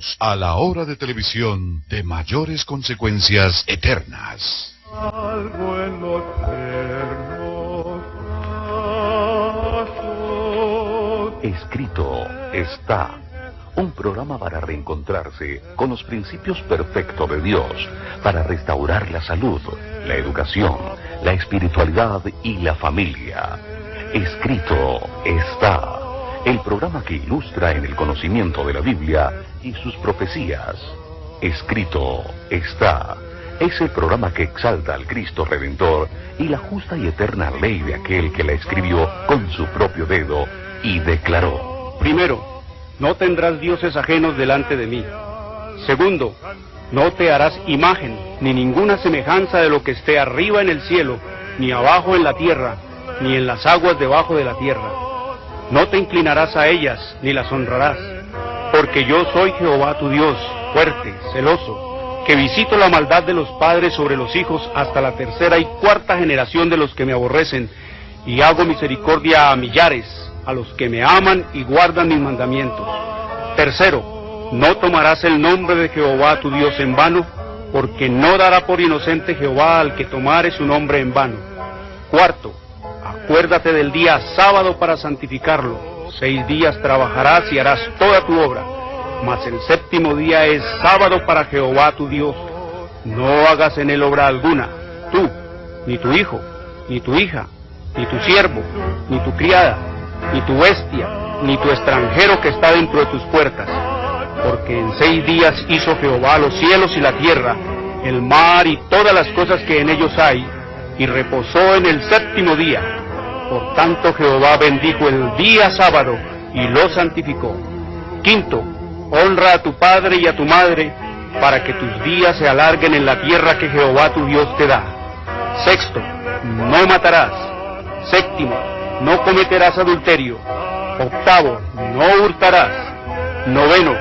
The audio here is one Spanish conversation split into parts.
Bienvenidos a la hora de televisión de mayores consecuencias eternas. Algo en los eternos brazos. Escrito está. Un programa para reencontrarse con los principios perfectos de Dios, para restaurar la salud, la educación, la espiritualidad y la familia. Escrito está. El programa que ilustra en el conocimiento de la Biblia y sus profecías. Escrito está. Es el programa que exalta al Cristo Redentor y la justa y eterna ley de aquel que la escribió con su propio dedo y declaró. Primero, no tendrás dioses ajenos delante de mí. Segundo, no te harás imagen, ni ninguna semejanza de lo que esté arriba en el cielo, ni abajo en la tierra, ni en las aguas debajo de la tierra. No te inclinarás a ellas, ni las honrarás, porque yo soy Jehová tu Dios, fuerte, celoso, que visito la maldad de los padres sobre los hijos hasta la tercera y cuarta generación de los que me aborrecen, y hago misericordia a millares, a los que me aman y guardan mis mandamientos. Tercero, no tomarás el nombre de Jehová tu Dios en vano, porque no dará por inocente Jehová al que tomare su nombre en vano. Cuarto, acuérdate del día sábado para santificarlo. 6 días trabajarás y harás toda tu obra, mas el séptimo día es sábado para Jehová tu Dios. No hagas en él obra alguna, tú, ni tu hijo, ni tu hija, ni tu siervo, ni tu criada, ni tu bestia, ni tu extranjero que está dentro de tus puertas. Porque en 6 días hizo Jehová los cielos y la tierra, el mar y todas las cosas que en ellos hay, y reposó en el séptimo día. Por tanto Jehová bendijo el día sábado y lo santificó. Quinto, honra a tu padre y a tu madre, para que tus días se alarguen en la tierra que Jehová tu Dios te da. Sexto, no matarás. Séptimo, no cometerás adulterio. Octavo, no hurtarás. Noveno,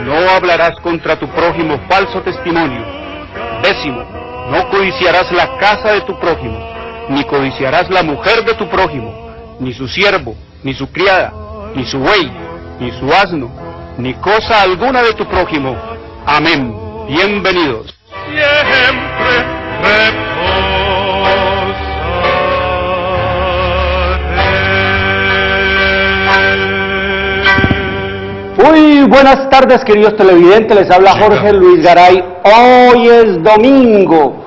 no hablarás contra tu prójimo falso testimonio. Décimo, no codiciarás la casa de tu prójimo, ni codiciarás la mujer de tu prójimo, ni su siervo, ni su criada, ni su buey, ni su asno, ni cosa alguna de tu prójimo. Amén. Bienvenidos. Siempre Muy buenas tardes, queridos televidentes, les habla Jorge Luis Garay. Hoy es domingo,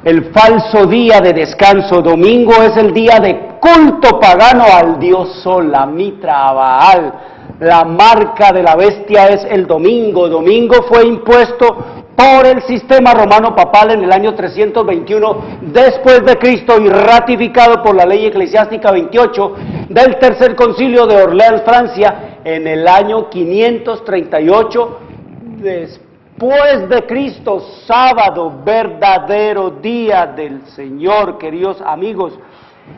el falso día de descanso. Domingo es el día de culto pagano al dios Sol, a Mitra, a Baal. La marca de la bestia es el domingo. Domingo fue impuesto por el sistema romano papal en el año 321 después de Cristo y ratificado por la ley eclesiástica 28 del tercer concilio de Orleans, Francia, en el año 538 después de Cristo. Sábado, verdadero día del Señor, queridos amigos.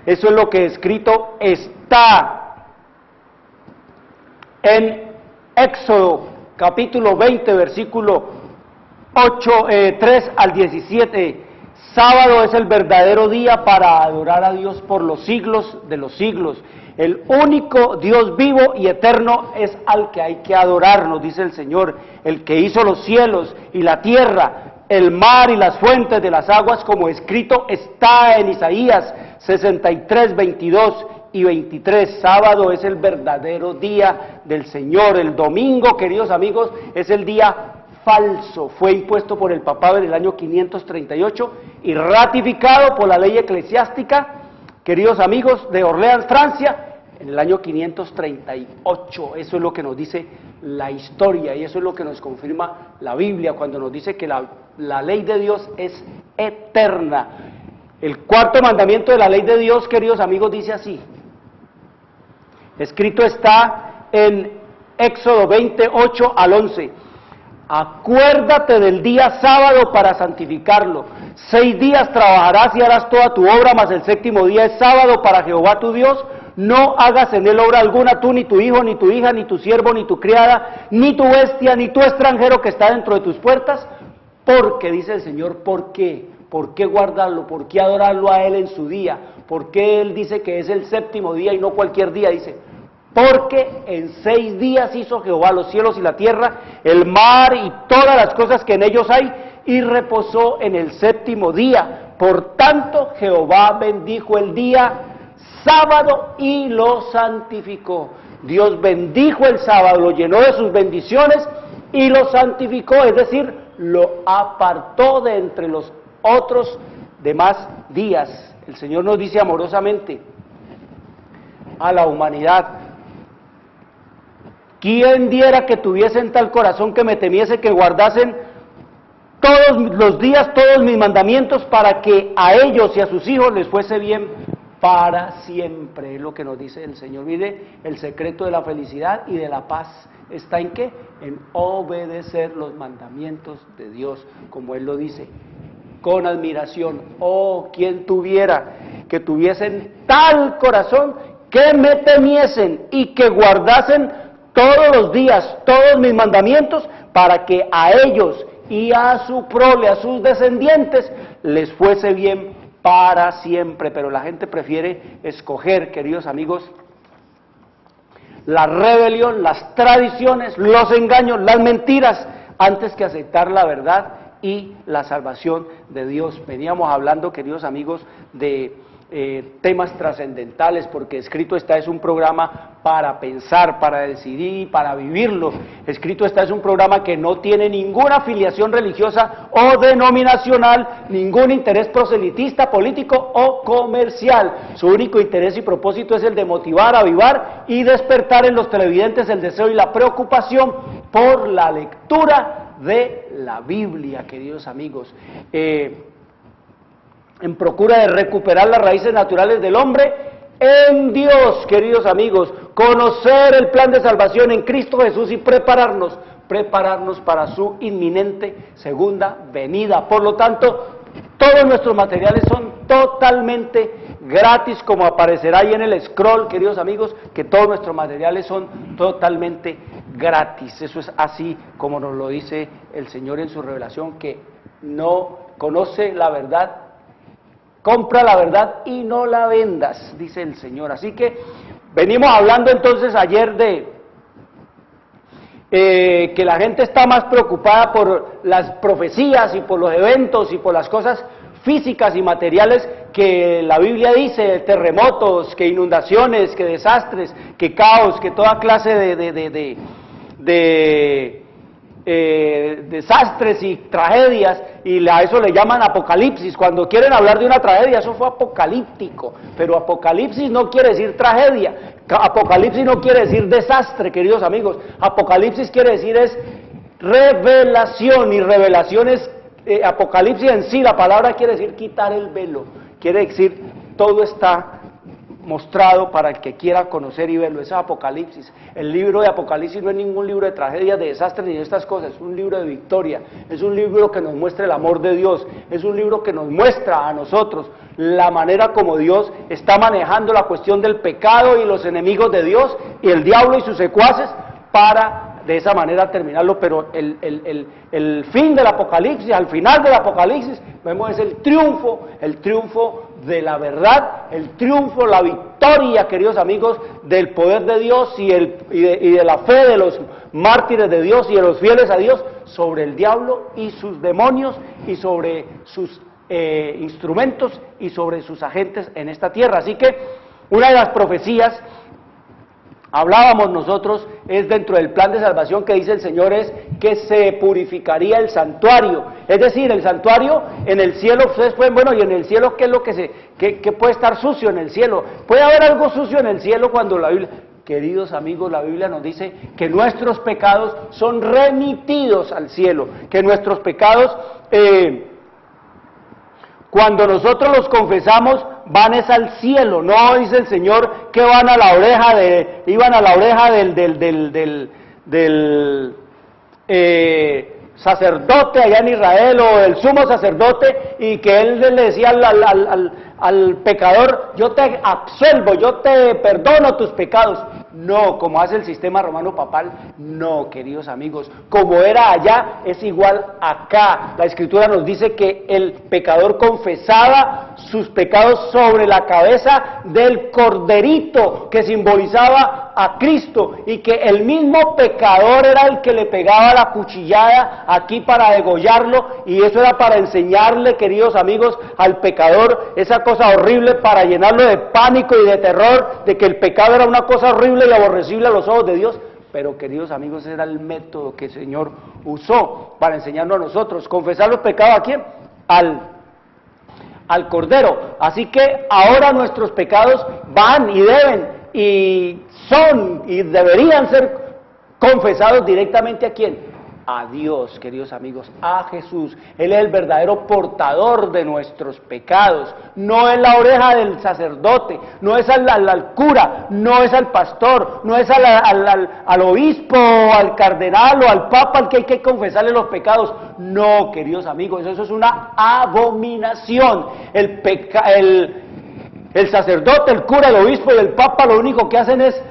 Eso es lo que escrito está en Éxodo capítulo 20, versículo 3 al 17. Sábado es el verdadero día para adorar a Dios por los siglos de los siglos. El único Dios vivo y eterno es al que hay que adorar, nos dice el Señor, el que hizo los cielos y la tierra, el mar y las fuentes de las aguas, como escrito está en Isaías 63, 22 y 23. Sábado es el verdadero día del Señor. El domingo, queridos amigos, es el día falso. Fue impuesto por el papado en el año 538 y ratificado por la ley eclesiástica, queridos amigos, de Orleans, Francia, en el año 538. Eso es lo que nos dice la historia y eso es lo que nos confirma la Biblia cuando nos dice que la ley de Dios es eterna. El cuarto mandamiento de la ley de Dios, queridos amigos, dice así. Escrito está en Éxodo 28 al 11. Acuérdate del día sábado para santificarlo. 6 días trabajarás y harás toda tu obra, mas el séptimo día es sábado para Jehová tu Dios. No hagas en él obra alguna, tú, ni tu hijo, ni tu hija, ni tu siervo, ni tu criada, ni tu bestia, ni tu extranjero que está dentro de tus puertas. Porque, dice el Señor, ¿por qué? ¿Por qué guardarlo? ¿Por qué adorarlo a él en su día? ¿Por qué él dice que es el séptimo día y no cualquier día? Dice, porque en 6 días hizo Jehová los cielos y la tierra, el mar y todas las cosas que en ellos hay, y reposó en el 7º día. Por tanto, Jehová bendijo el día sábado y lo santificó. Dios bendijo el sábado, lo llenó de sus bendiciones y lo santificó, es decir, lo apartó de entre los otros demás días. El Señor nos dice amorosamente a la humanidad: ¿quién diera que tuviesen tal corazón que me temiese, que guardasen todos los días todos mis mandamientos, para que a ellos y a sus hijos les fuese bien para siempre? Es lo que nos dice el Señor. Mire, el secreto de la felicidad y de la paz está en ¿qué? En obedecer los mandamientos de Dios, como Él lo dice con admiración. Oh, quien tuviera que tuviesen tal corazón que me temiesen y que guardasen todos los días todos mis mandamientos, para que a ellos y a su prole, a sus descendientes, les fuese bien para siempre. Pero la gente prefiere escoger, queridos amigos, la rebelión, las tradiciones, los engaños, las mentiras, antes que aceptar la verdad y la salvación de Dios. Veníamos hablando, queridos amigos, de temas trascendentales, porque Escrito está es un programa para pensar, para decidir y para vivirlo. Escrito está es un programa que no tiene ninguna afiliación religiosa o denominacional, ningún interés proselitista, político o comercial. Su único interés y propósito es el de motivar, avivar y despertar en los televidentes el deseo y la preocupación por la lectura de la Biblia, queridos amigos. En procura de recuperar las raíces naturales del hombre en Dios, queridos amigos, conocer el plan de salvación en Cristo Jesús y prepararnos para su inminente segunda venida. Por lo tanto, todos nuestros materiales son totalmente gratis, como aparecerá ahí en el scroll, queridos amigos, que todos nuestros materiales son totalmente gratis. Eso es así como nos lo dice el Señor en su revelación, que no conoce la verdad. Compra la verdad y no la vendas, dice el Señor. Así que venimos hablando entonces ayer de que la gente está más preocupada por las profecías y por los eventos y por las cosas físicas y materiales que la Biblia dice: terremotos, que inundaciones, que desastres, que caos, que toda clase de desastres y tragedias, y a eso le llaman apocalipsis. Cuando quieren hablar de una tragedia, eso fue apocalíptico, pero apocalipsis no quiere decir tragedia, apocalipsis no quiere decir desastre, queridos amigos. Apocalipsis quiere decir es revelación, y revelación es apocalipsis en sí, la palabra quiere decir quitar el velo, quiere decir todo está mostrado para el que quiera conocer y verlo. Es Apocalipsis. El libro de Apocalipsis no es ningún libro de tragedias, de desastres ni de estas cosas, es un libro de victoria, es un libro que nos muestra el amor de Dios, es un libro que nos muestra a nosotros la manera como Dios está manejando la cuestión del pecado y los enemigos de Dios y el diablo y sus secuaces, para de esa manera terminarlo. Pero el fin del Apocalipsis, al final del Apocalipsis, vemos es el triunfo de la verdad, el triunfo, la victoria, queridos amigos, del poder de Dios y de la fe de los mártires de Dios y de los fieles a Dios sobre el diablo y sus demonios y sobre sus instrumentos y sobre sus agentes en esta tierra. Así que una de las profecías, hablábamos nosotros, es dentro del plan de salvación que dice el Señor, es que se purificaría el santuario. Es decir, el santuario en el cielo, ustedes pueden, bueno, y en el cielo, ¿qué es lo que puede estar sucio en el cielo? ¿Puede haber algo sucio en el cielo cuando la Biblia? Queridos amigos, la Biblia nos dice que nuestros pecados son remitidos al cielo, que nuestros pecados, cuando nosotros los confesamos, van es al cielo. No dice el Señor que iban a la oreja del sacerdote allá en Israel, o el sumo sacerdote, y que él le decía al pecador: yo te absuelvo, yo te perdono tus pecados. No, como hace el sistema romano papal, no, queridos amigos, como era allá, es igual acá. La Escritura nos dice que el pecador confesaba sus pecados sobre la cabeza del corderito, que simbolizaba a Cristo y que el mismo pecador era el que le pegaba la cuchillada aquí para degollarlo, y eso era para enseñarle, queridos amigos, al pecador esa cosa horrible, para llenarlo de pánico y de terror, de que el pecado era una cosa horrible y aborrecible a los ojos de Dios. Pero, queridos amigos, ese era el método que el Señor usó para enseñarnos a nosotros. ¿Confesar los pecados a quién? Al Cordero. Así que ahora nuestros pecados van y deben y son y deberían ser confesados directamente a quién. A Dios, queridos amigos, a Jesús. Él es el verdadero portador de nuestros pecados. No es la oreja del sacerdote, no es al cura, no es al pastor, no es al obispo, al cardenal o al papa al que hay que confesarle los pecados. No, queridos amigos, eso es una abominación. El sacerdote, el cura, el obispo y el papa lo único que hacen es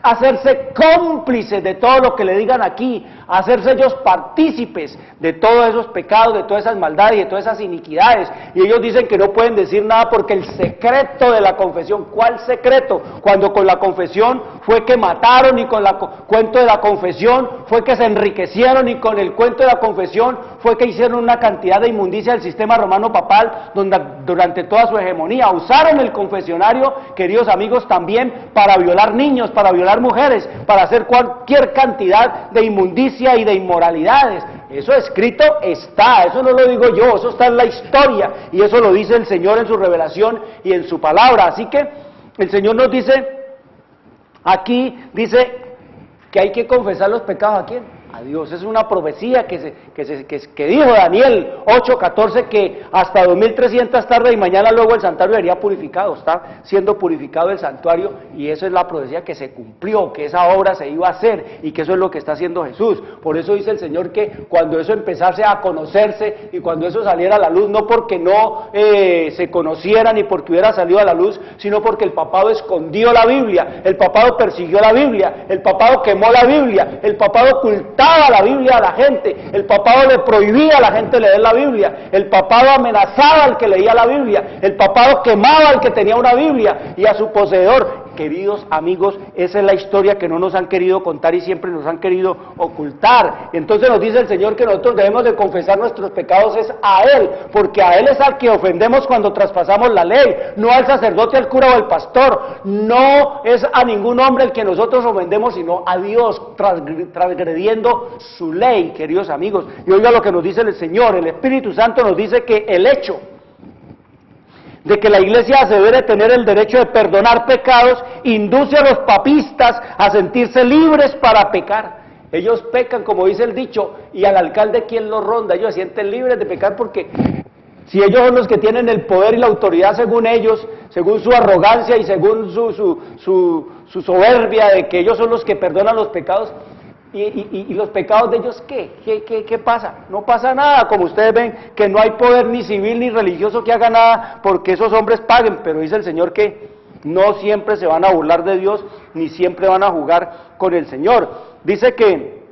hacerse cómplices de todo lo que le digan aquí, hacerse ellos partícipes de todos esos pecados, de todas esas maldades y de todas esas iniquidades, y ellos dicen que no pueden decir nada porque el secreto de la confesión. ¿Cuál secreto? Cuando con la confesión fue que mataron, y con el cuento de la confesión fue que se enriquecieron, y con el cuento de la confesión fue que hicieron una cantidad de inmundicia del sistema romano papal durante toda su hegemonía. Usaron el confesionario, queridos amigos, también para violar niños, para violar mujeres, para hacer cualquier cantidad de inmundicia y de inmoralidades. Eso escrito está, eso no lo digo yo, eso está en la historia, y eso lo dice el Señor en su revelación y en su palabra. Así que el Señor nos dice, aquí dice que hay que confesar los pecados, ¿a quién? A Dios. Es una profecía que dijo Daniel 8:14, que hasta 2300 tardes y mañana luego el santuario sería purificado. Está siendo purificado el santuario, y eso es la profecía que se cumplió, que esa obra se iba a hacer, y que eso es lo que está haciendo Jesús. Por eso dice el Señor que cuando eso empezase a conocerse y cuando eso saliera a la luz, no porque no se conociera ni porque hubiera salido a la luz, sino porque el papado escondió la Biblia, el papado persiguió la Biblia, el papado quemó la Biblia, el papado ocultaba la Biblia a la gente, el papado le prohibía a la gente leer la Biblia, el papado amenazaba al que leía la Biblia, el papado quemaba al que tenía una Biblia y a su poseedor. Queridos amigos, esa es la historia que no nos han querido contar y siempre nos han querido ocultar. Entonces nos dice el Señor que nosotros debemos de confesar nuestros pecados es a Él, porque a Él es al que ofendemos cuando traspasamos la ley, no al sacerdote, al cura o al pastor, no es a ningún hombre el que nosotros ofendemos, sino a Dios, transgrediendo su ley, queridos amigos. Y oiga lo que nos dice el Señor, el Espíritu Santo nos dice que el hecho de que la iglesia se debe de tener el derecho de perdonar pecados induce a los papistas a sentirse libres para pecar. Ellos pecan, como dice el dicho, y al alcalde ¿quién los ronda? Ellos se sienten libres de pecar porque si ellos son los que tienen el poder y la autoridad según ellos, según su arrogancia y según su soberbia de que ellos son los que perdonan los pecados, ¿y los pecados de ellos qué pasa? No pasa nada, como ustedes ven que no hay poder ni civil ni religioso que haga nada porque esos hombres paguen, pero dice el Señor que no siempre se van a burlar de Dios, ni siempre van a jugar con el Señor. Dice que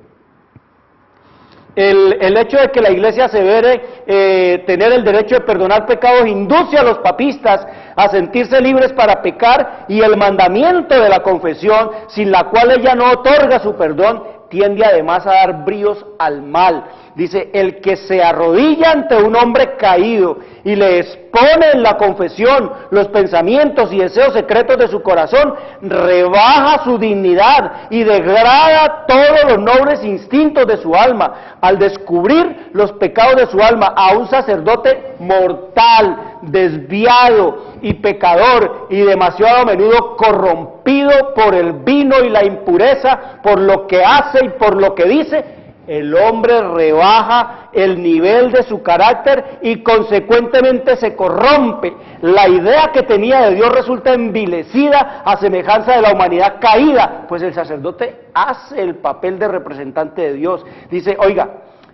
el hecho de que la iglesia se debe tener el derecho de perdonar pecados induce a los papistas a sentirse libres para pecar, y el mandamiento de la confesión, sin la cual ella no otorga su perdón, tiende además a dar bríos al mal. Dice, el que se arrodilla ante un hombre caído y le expone en la confesión los pensamientos y deseos secretos de su corazón, rebaja su dignidad y degrada todos los nobles instintos de su alma, al descubrir los pecados de su alma a un sacerdote mortal, desviado y pecador, y demasiado a menudo corrompido por el vino y la impureza, por lo que hace y por lo que dice. El hombre rebaja el nivel de su carácter y consecuentemente se corrompe. La idea que tenía de Dios resulta envilecida a semejanza de la humanidad caída, pues el sacerdote hace el papel de representante de Dios. Dice, oiga,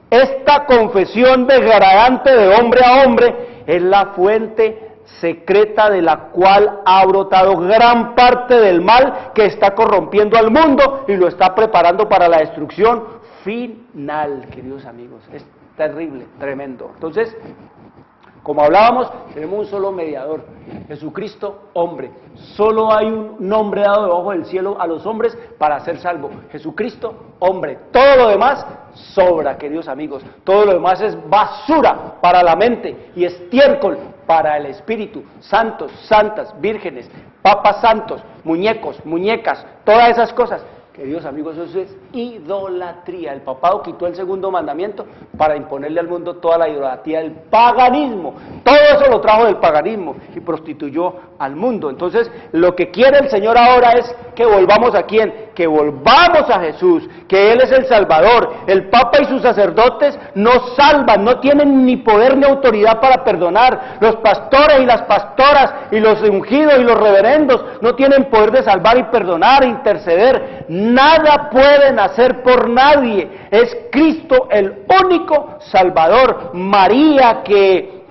esta confesión degradante de hombre a hombre es la fuente secreta de la cual ha brotado gran parte del mal que está corrompiendo al mundo y lo está preparando para la destrucción final, queridos amigos. Es terrible, tremendo. Entonces, Como hablábamos, tenemos un solo mediador, Jesucristo, hombre. Solo hay un nombre dado debajo del cielo a los hombres para ser salvo. Jesucristo, hombre. Todo lo demás sobra, queridos amigos. Todo lo demás es basura para la mente y estiércol para el espíritu. Santos, santas, vírgenes, papas santos, muñecos, muñecas, todas esas cosas. Queridos amigos, eso es idolatría. El papado quitó el segundo mandamiento para imponerle al mundo toda la idolatría del paganismo. Todo eso lo trajo del paganismo y prostituyó al mundo. Entonces, lo que quiere el Señor ahora es que volvamos ¿a quién? Que volvamos a Jesús, que Él es el Salvador. El Papa y sus sacerdotes no salvan, no tienen ni poder ni autoridad para perdonar. Los pastores y las pastoras y los ungidos y los reverendos no tienen poder de salvar y perdonar e interceder. Nada pueden hacer por nadie. Es Cristo el único Salvador. María que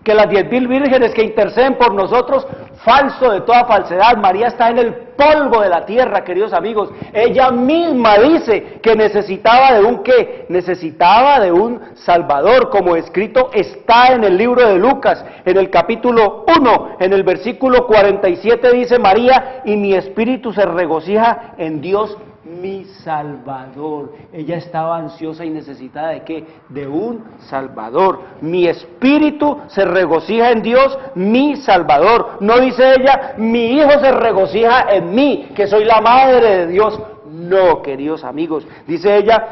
las 10.000 vírgenes que interceden por nosotros, falso de toda falsedad. María está en el polvo de la tierra, queridos amigos. Ella misma dice que necesitaba de un ¿qué? Necesitaba de un Salvador, como escrito está en el libro de Lucas, en el capítulo 1, en el versículo 47 dice María, y mi espíritu se regocija en Dios mi Salvador. Ella estaba ansiosa y necesitada ¿de qué? De un Salvador. Mi espíritu se regocija en Dios, mi Salvador. No dice ella, mi hijo se regocija en mí, que soy la madre de Dios. No, queridos amigos. Dice ella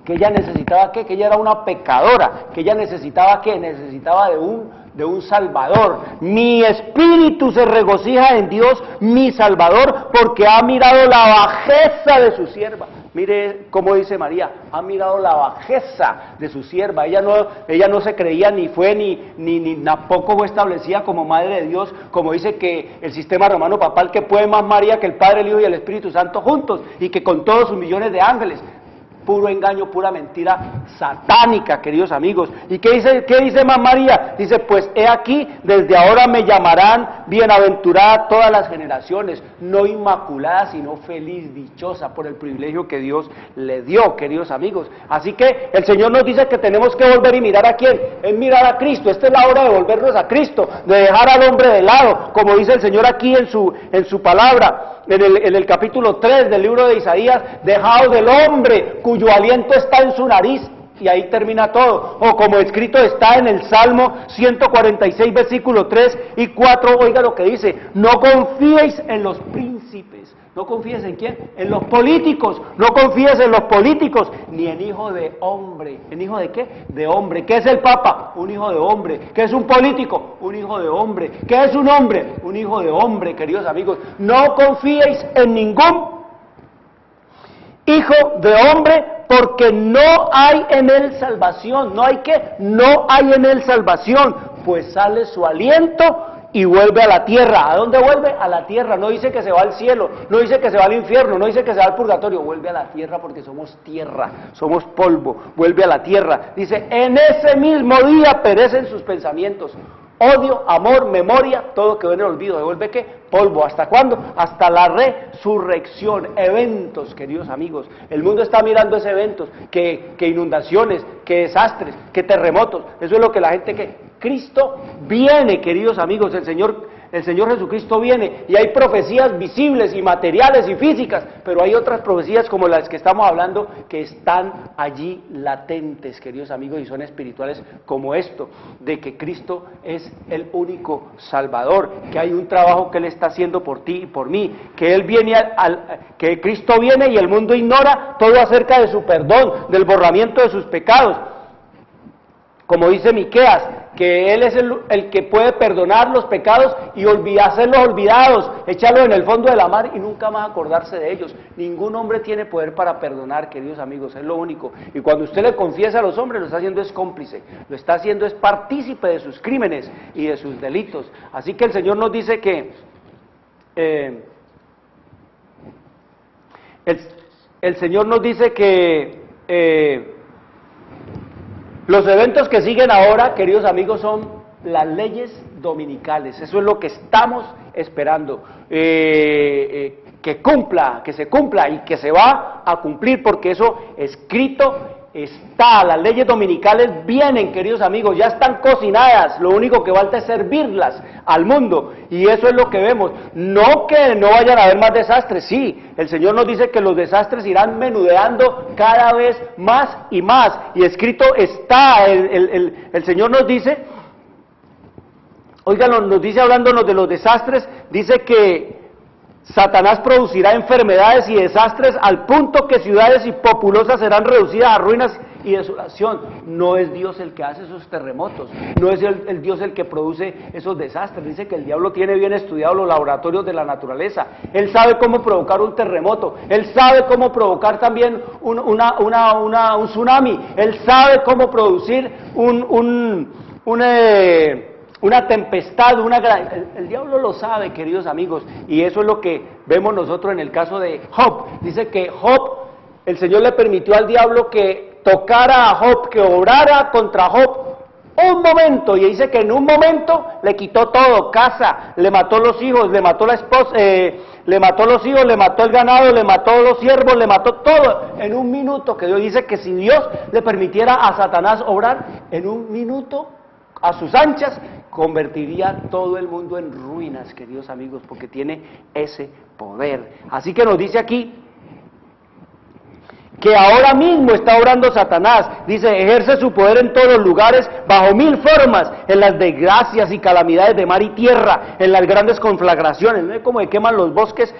que ella necesitaba ¿qué? Que ella era una pecadora, que ella necesitaba ¿qué? Necesitaba de un Salvador. Mi espíritu se regocija en Dios, mi Salvador, porque ha mirado la bajeza de su sierva. Mire cómo dice María, ha mirado la bajeza de su sierva. Ella no se creía ni fue ni tampoco fue establecida como madre de Dios, como dice que el sistema romano papal, que puede más María que el Padre, el Hijo y el Espíritu Santo juntos, y que con todos sus millones de ángeles. Puro engaño, pura mentira satánica, queridos amigos. ¿Y qué dice más María? Dice, pues he aquí, desde ahora me llamarán bienaventurada todas las generaciones, no inmaculada, sino feliz, dichosa, por el privilegio que Dios le dio, queridos amigos. Así que el Señor nos dice que tenemos que volver y mirar ¿a quién? Es mirar a Cristo. Esta es la hora de volvernos a Cristo, de dejar al hombre de lado, como dice el Señor aquí en su palabra. En el capítulo 3 del libro de Isaías, dejaos del hombre cuyo aliento está en su nariz, y ahí termina todo. O como escrito está en el Salmo 146, versículos 3 y 4, oiga lo que dice, no confíéis en los príncipes. ¿No confíes en quién? En los políticos. No confíes en los políticos, ni en hijo de hombre. ¿En hijo de qué? De hombre. ¿Qué es el Papa? Un hijo de hombre. ¿Qué es un político? Un hijo de hombre. ¿Qué es un hombre? Un hijo de hombre, queridos amigos. No confíes en ningún hijo de hombre, porque no hay en él salvación. ¿No hay qué? No hay en él salvación, pues sale su aliento y vuelve a la tierra. ¿A dónde vuelve? A la tierra. No dice que se va al cielo, no dice que se va al infierno, no dice que se va al purgatorio. Vuelve a la tierra porque somos tierra, somos polvo. Vuelve a la tierra. Dice, en ese mismo día perecen sus pensamientos. Odio, amor, memoria, todo quedó en el olvido. ¿Devuelve qué? Polvo. ¿Hasta cuándo? Hasta la resurrección. Eventos, queridos amigos. El mundo está mirando esos eventos, que inundaciones, que desastres, que terremotos. Eso es lo que la gente que Cristo viene, queridos amigos. El Señor Jesucristo viene, y hay profecías visibles y materiales y físicas, pero hay otras profecías como las que estamos hablando que están allí latentes, queridos amigos, y son espirituales, como esto, de que Cristo es el único Salvador, que hay un trabajo que Él está haciendo por ti y por mí, que Él viene que Cristo viene y el mundo ignora todo acerca de su perdón, del borramiento de sus pecados. Como dice Miqueas, que Él es el que puede perdonar los pecados y hacerlos olvidados, echarlos en el fondo de la mar y nunca más acordarse de ellos. Ningún hombre tiene poder para perdonar, queridos amigos, es lo único. Y cuando usted le confiesa a los hombres, lo está haciendo es cómplice, lo está haciendo es partícipe de sus crímenes y de sus delitos. Así que el Señor nos dice que el Señor nos dice que los eventos que siguen ahora, queridos amigos, son las leyes dominicales. Eso es lo que estamos esperando, que se cumpla y que se va a cumplir, porque eso escrito las leyes dominicales vienen, queridos amigos, ya están cocinadas, lo único que falta es servirlas al mundo, y eso es lo que vemos. No que no vayan a haber más desastres, sí, el Señor nos dice que los desastres irán menudeando cada vez más y más, y escrito está, el Señor nos dice, oigan, nos dice hablándonos de los desastres, dice que Satanás producirá enfermedades y desastres al punto que ciudades y populosas serán reducidas a ruinas y desolación. No es Dios el que hace esos terremotos, no es el Dios el que produce esos desastres. Dice que el diablo tiene bien estudiados los laboratorios de la naturaleza. Él sabe cómo provocar un terremoto, él sabe cómo provocar también un tsunami, él sabe cómo producir una tempestad, el diablo lo sabe, queridos amigos, y eso es lo que vemos nosotros en el caso de Job. Dice que Job, el Señor le permitió al diablo que tocara a Job, que obrara contra Job un momento, y dice que en un momento le quitó todo, casa, le mató los hijos, le mató la esposa, le mató los hijos, le mató el ganado, le mató los siervos, le mató todo, en un minuto, que Dios dice que si Dios le permitiera a Satanás obrar, en un minuto, a sus anchas, convertiría todo el mundo en ruinas, queridos amigos, porque tiene ese poder. Así que nos dice aquí que ahora mismo está obrando Satanás, dice, ejerce su poder en todos los lugares, bajo 1000 formas, en las desgracias y calamidades de mar y tierra, en las grandes conflagraciones, ¿no es como que queman los bosques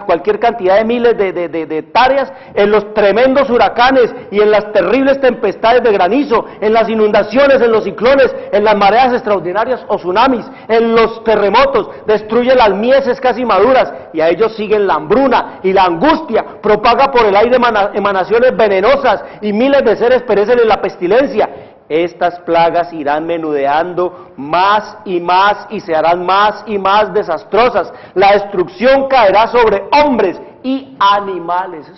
cualquier cantidad de miles de hectáreas, en los tremendos huracanes y en las terribles tempestades de granizo, en las inundaciones, en los ciclones, en las mareas extraordinarias o tsunamis, en los terremotos, destruye las mieses casi maduras, y a ellos siguen la hambruna y la angustia, propaga por el aire emanaciones venenosas, y miles de seres perecen en la pestilencia. Estas plagas irán menudeando más y se harán más y más desastrosas. La destrucción caerá sobre hombres y animales.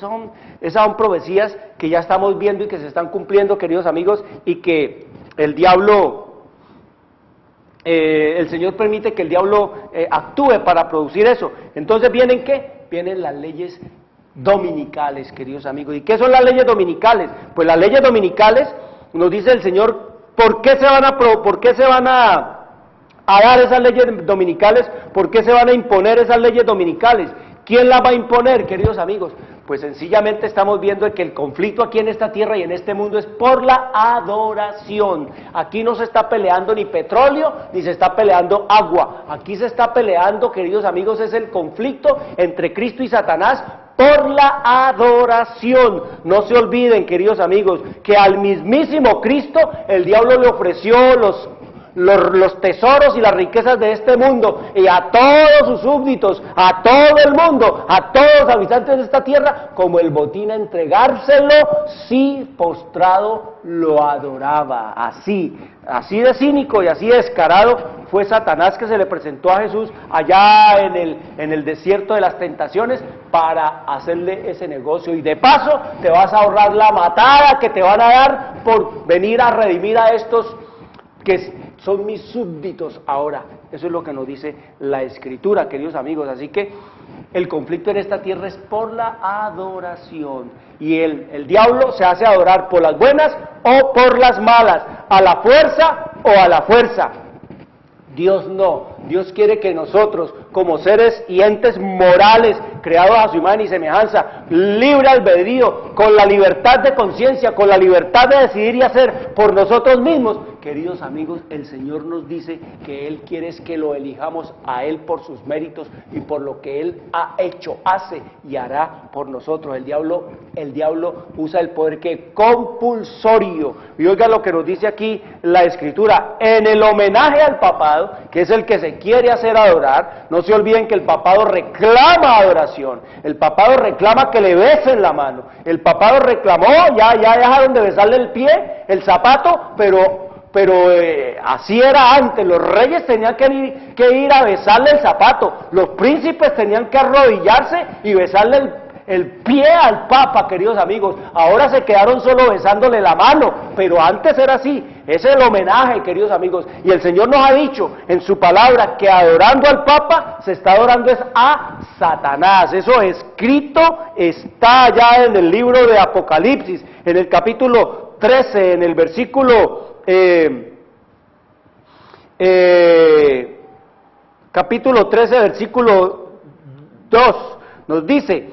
Esas son profecías que ya estamos viendo y que se están cumpliendo, queridos amigos, y que el diablo, el Señor permite que el diablo actúe para producir eso. Entonces, ¿vienen qué? Vienen las leyes dominicales, queridos amigos. ¿Y qué son las leyes dominicales? Pues las leyes dominicales, nos dice el Señor, ¿por qué se van a dar esas leyes dominicales? ¿Por qué se van a imponer esas leyes dominicales? ¿Quién las va a imponer, queridos amigos? Pues sencillamente estamos viendo que el conflicto aquí en esta tierra y en este mundo es por la adoración. Aquí no se está peleando ni petróleo, ni se está peleando agua. Aquí se está peleando, queridos amigos, es el conflicto entre Cristo y Satanás por la adoración. No se olviden, queridos amigos, que al mismísimo Cristo el diablo le ofreció los tesoros y las riquezas de este mundo, y a todos sus súbditos, a todo el mundo, a todos los habitantes de esta tierra, como el botín a entregárselo si postrado lo adoraba. Así de cínico y así de descarado fue Satanás, que se le presentó a Jesús allá en el desierto de las tentaciones para hacerle ese negocio, y de paso te vas a ahorrar la matada que te van a dar por venir a redimir a estos que son mis súbditos ahora. Eso es lo que nos dice la Escritura, queridos amigos. Así que el conflicto en esta tierra es por la adoración, y el diablo se hace adorar por las buenas o por las malas, a la fuerza o a la fuerza. Dios no. Dios quiere que nosotros, como seres y entes morales, creados a su imagen y semejanza, libre albedrío, con la libertad de conciencia, con la libertad de decidir y hacer por nosotros mismos, queridos amigos, el Señor nos dice que Él quiere es que lo elijamos a Él por sus méritos y por lo que Él ha hecho, hace y hará por nosotros. El diablo usa el poder que compulsorio. Y oiga lo que nos dice aquí la Escritura: en el homenaje al papado, que es el que se quiere hacer adorar. No se olviden que el papado reclama adoración, el papado reclama que le besen la mano, el papado reclamó, ya dejaron de besarle el pie, el zapato, pero así era antes. Los reyes tenían que ir a besarle el zapato, los príncipes tenían que arrodillarse y besarle el pie al Papa, queridos amigos. Ahora se quedaron solo besándole la mano, pero antes era así. Ese es el homenaje, queridos amigos. Y el Señor nos ha dicho en su palabra que adorando al Papa se está adorando es a Satanás. Eso escrito está ya en el libro de Apocalipsis, en el capítulo 13, en el versículo capítulo 13, versículo 2, nos dice,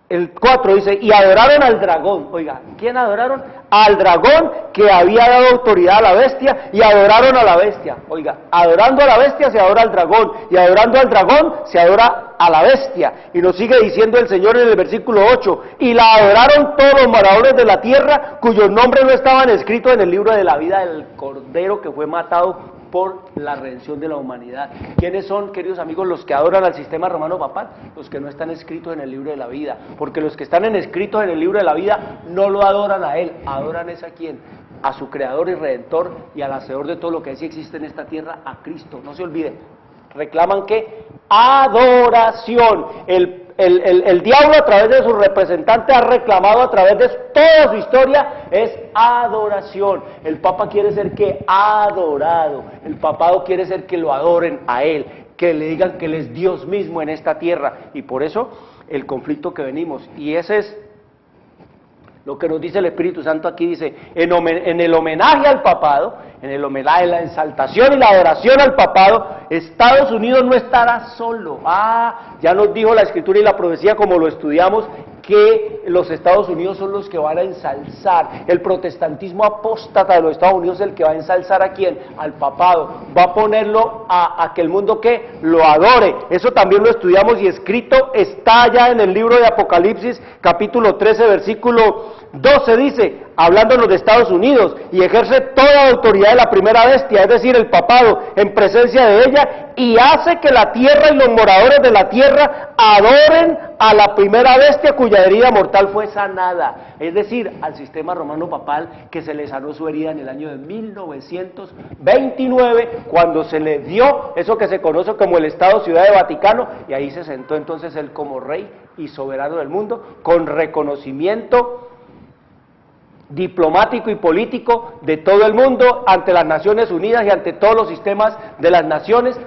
el 4 dice, y adoraron al dragón. Oiga, ¿quién adoraron? Al dragón que había dado autoridad a la bestia, y adoraron a la bestia. Oiga, adorando a la bestia se adora al dragón, y adorando al dragón se adora a la bestia. Y nos sigue diciendo el Señor en el versículo 8, y la adoraron todos los moradores de la tierra, cuyos nombres no estaban escritos en el libro de la vida del Cordero que fue matado por la redención de la humanidad. ¿Quiénes son, queridos amigos, los que adoran al sistema romano papal? Los que no están escritos en el libro de la vida, porque los que están escritos en el libro de la vida no lo adoran a él, adoran es a quién, a su creador y redentor y al hacedor de todo lo que sí existe en esta tierra, a Cristo. No se olviden, reclaman que adoración. El diablo a través de su representante ha reclamado a través de toda su historia es adoración. El Papa quiere ser que adorado, el papado quiere ser que lo adoren a él, que le digan que él es Dios mismo en esta tierra, y por eso el conflicto que venimos, y ese es lo que nos dice el Espíritu Santo aquí. Dice, en el homenaje al papado, en el homenaje, la exaltación y la adoración al papado, Estados Unidos no estará solo. Ya nos dijo la Escritura y la profecía, como lo estudiamos, que los Estados Unidos son los que van a ensalzar. El protestantismo apóstata de los Estados Unidos es el que va a ensalzar ¿a quién? Al papado. Va a ponerlo a que el mundo ¿qué? Lo adore. Eso también lo estudiamos y escrito está ya en el libro de Apocalipsis, capítulo 13, versículo 12, dice, hablándonos de Estados Unidos, y ejerce toda autoridad de la primera bestia, es decir, el papado, en presencia de ella, y hace que la tierra y los moradores de la tierra adoren a la primera bestia cuya herida mortal fue sanada, es decir, al sistema romano papal que se le sanó su herida en el año de 1929, cuando se le dio eso que se conoce como el Estado Ciudad de Vaticano, y ahí se sentó entonces él como rey y soberano del mundo, con reconocimiento diplomático y político de todo el mundo ante las Naciones Unidas y ante todos los sistemas de las naciones.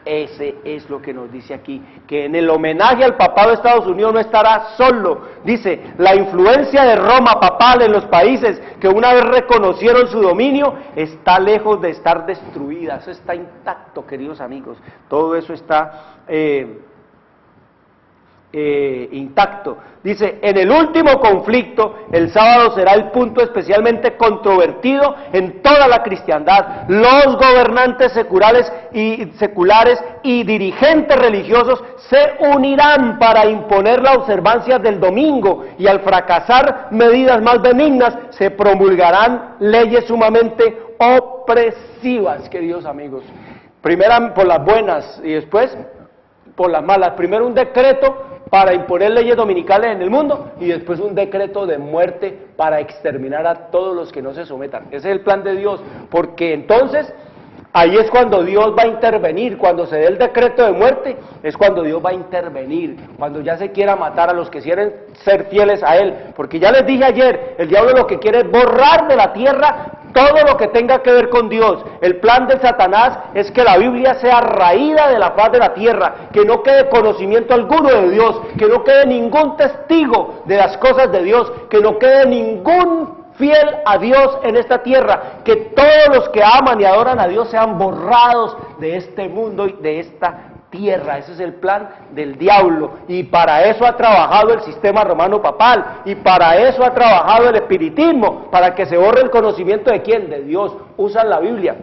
Ese es lo que nos dice aquí, que en el homenaje al papado de Estados Unidos no estará solo. Dice, la influencia de Roma papal en los países que una vez reconocieron su dominio está lejos de estar destruida. Eso está intacto, queridos amigos, todo eso está intacto. Dice, en el último conflicto, el sábado será el punto especialmente controvertido en toda la cristiandad. Los gobernantes seculares y dirigentes religiosos se unirán para imponer la observancia del domingo, y al fracasar medidas más benignas, se promulgarán leyes sumamente opresivas, queridos amigos. Primero por las buenas y después por las malas. Primero un decreto para imponer leyes dominicales en el mundo, y después un decreto de muerte para exterminar a todos los que no se sometan. Ese es el plan de Dios, porque entonces ahí es cuando Dios va a intervenir. Cuando se dé el decreto de muerte es cuando Dios va a intervenir, cuando ya se quiera matar a los que quieren ser fieles a Él, porque ya les dije ayer, el diablo lo que quiere es borrar de la tierra todo lo que tenga que ver con Dios. El plan de Satanás es que la Biblia sea raída de la faz de la tierra, que no quede conocimiento alguno de Dios, que no quede ningún testigo de las cosas de Dios, que no quede ningún fiel a Dios en esta tierra, que todos los que aman y adoran a Dios sean borrados de este mundo y de esta tierra. Ese es el plan del diablo, y para eso ha trabajado el sistema romano papal, y para eso ha trabajado el espiritismo, para que se borre el conocimiento de quién, de Dios. Usan la Biblia.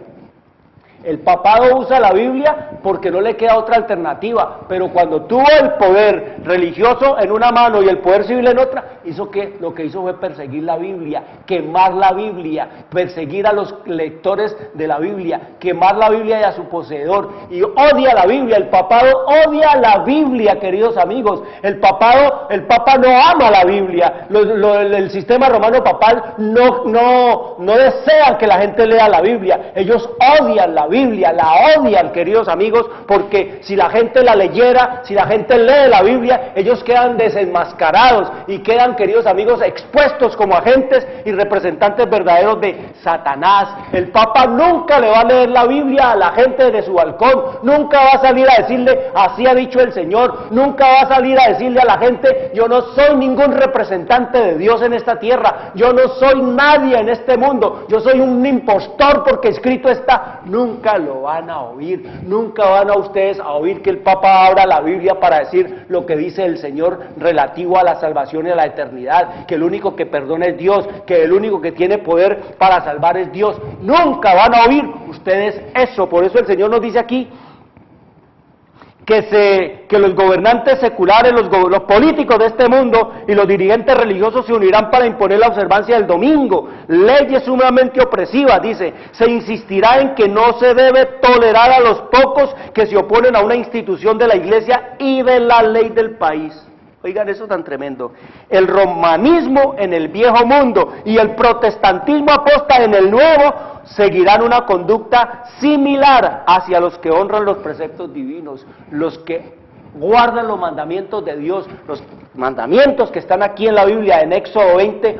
El papado usa la Biblia porque no le queda otra alternativa, pero cuando tuvo el poder religioso en una mano y el poder civil en otra, hizo que lo que hizo fue perseguir la Biblia, quemar la Biblia, perseguir a los lectores de la Biblia, quemar la Biblia y a su poseedor, y odia la Biblia. El papado odia la Biblia, queridos amigos. El papa no ama la Biblia. El sistema romano papal no desea que la gente lea la Biblia. Ellos odian la Biblia, la odian, queridos amigos, porque si la gente la leyera, si la gente lee la Biblia, ellos quedan desenmascarados y quedan, queridos amigos, expuestos como agentes y representantes verdaderos de Satanás. El Papa nunca le va a leer la Biblia a la gente desde su balcón, nunca va a salir a decirle, así ha dicho el Señor, nunca va a salir a decirle a la gente, yo no soy ningún representante de Dios en esta tierra, yo no soy nadie en este mundo, yo soy un impostor porque escrito está. Nunca lo van a oír, nunca van a ustedes a oír que el Papa abra la Biblia para decir lo que dice el Señor relativo a la salvación y a la eternidad, que el único que perdona es Dios, que el único que tiene poder para salvar es Dios. Nunca van a oír ustedes eso. Por eso el Señor nos dice aquí que los gobernantes seculares, los políticos de este mundo y los dirigentes religiosos se unirán para imponer la observancia del domingo, leyes sumamente opresivas, dice, se insistirá en que no se debe tolerar a los pocos que se oponen a una institución de la iglesia y de la ley del país. Oigan, eso tan tremendo. El romanismo en el viejo mundo y el protestantismo apóstata en el nuevo seguirán una conducta similar hacia los que honran los preceptos divinos, los que guardan los mandamientos de Dios, los mandamientos que están aquí en la Biblia, en Éxodo 20,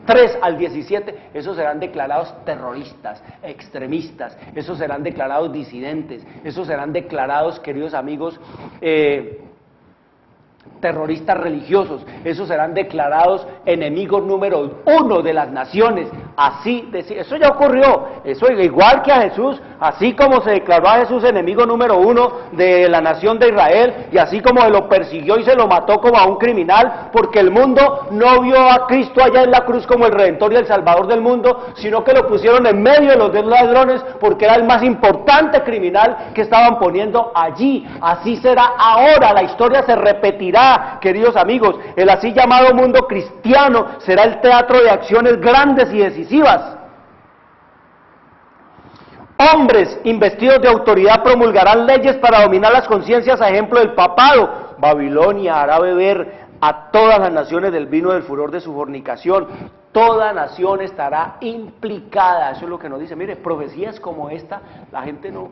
3 al 17, esos serán declarados terroristas, extremistas, esos serán declarados disidentes, esos serán declarados, queridos amigos, terroristas religiosos, esos serán declarados enemigos número 1 de las naciones. Así, eso ya ocurrió, eso igual que a Jesús, así como se declaró a Jesús enemigo número 1 de la nación de Israel, y así como se lo persiguió y se lo mató como a un criminal, porque el mundo no vio a Cristo allá en la cruz como el Redentor y el Salvador del mundo, sino que lo pusieron en medio de los ladrones, porque era el más importante criminal que estaban poniendo allí. Así será ahora, la historia se repetirá, queridos amigos. El así llamado mundo cristiano será el teatro de acciones grandes y decisivas. Hombres investidos de autoridad promulgarán leyes para dominar las conciencias, a ejemplo del papado. Babilonia hará beber a todas las naciones del vino del furor de su fornicación. Toda nación estará implicada. Eso es lo que nos dice. Mire, profecías como esta, la gente no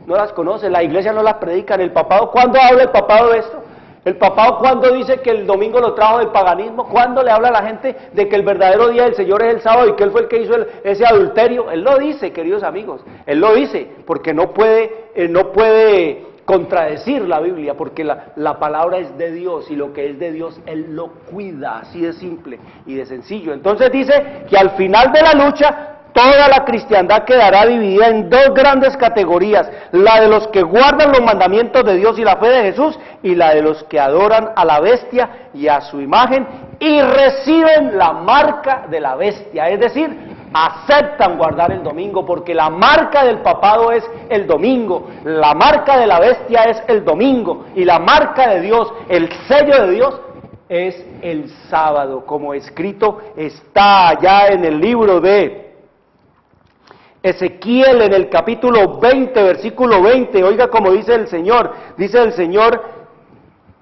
las conoce, la iglesia no las predica. En el papado, ¿cuándo habla el papado de esto? El papado, ¿cuándo dice que el domingo lo trajo del paganismo? ¿Cuándo le habla a la gente de que el verdadero día del Señor es el sábado y que Él fue el que hizo ese adulterio? Él lo dice, queridos amigos, Él lo dice, porque no puede contradecir la Biblia, porque la palabra es de Dios, y lo que es de Dios, Él lo cuida, así de simple y de sencillo. Entonces dice que al final de la lucha, toda la cristiandad quedará dividida en dos grandes categorías, la de los que guardan los mandamientos de Dios y la fe de Jesús, y la de los que adoran a la bestia y a su imagen, y reciben la marca de la bestia, es decir, aceptan guardar el domingo, porque la marca del papado es el domingo, la marca de la bestia es el domingo, y la marca de Dios, el sello de Dios, es el sábado, como escrito está allá en el libro de Ezequiel, en el capítulo 20, versículo 20, oiga como dice el Señor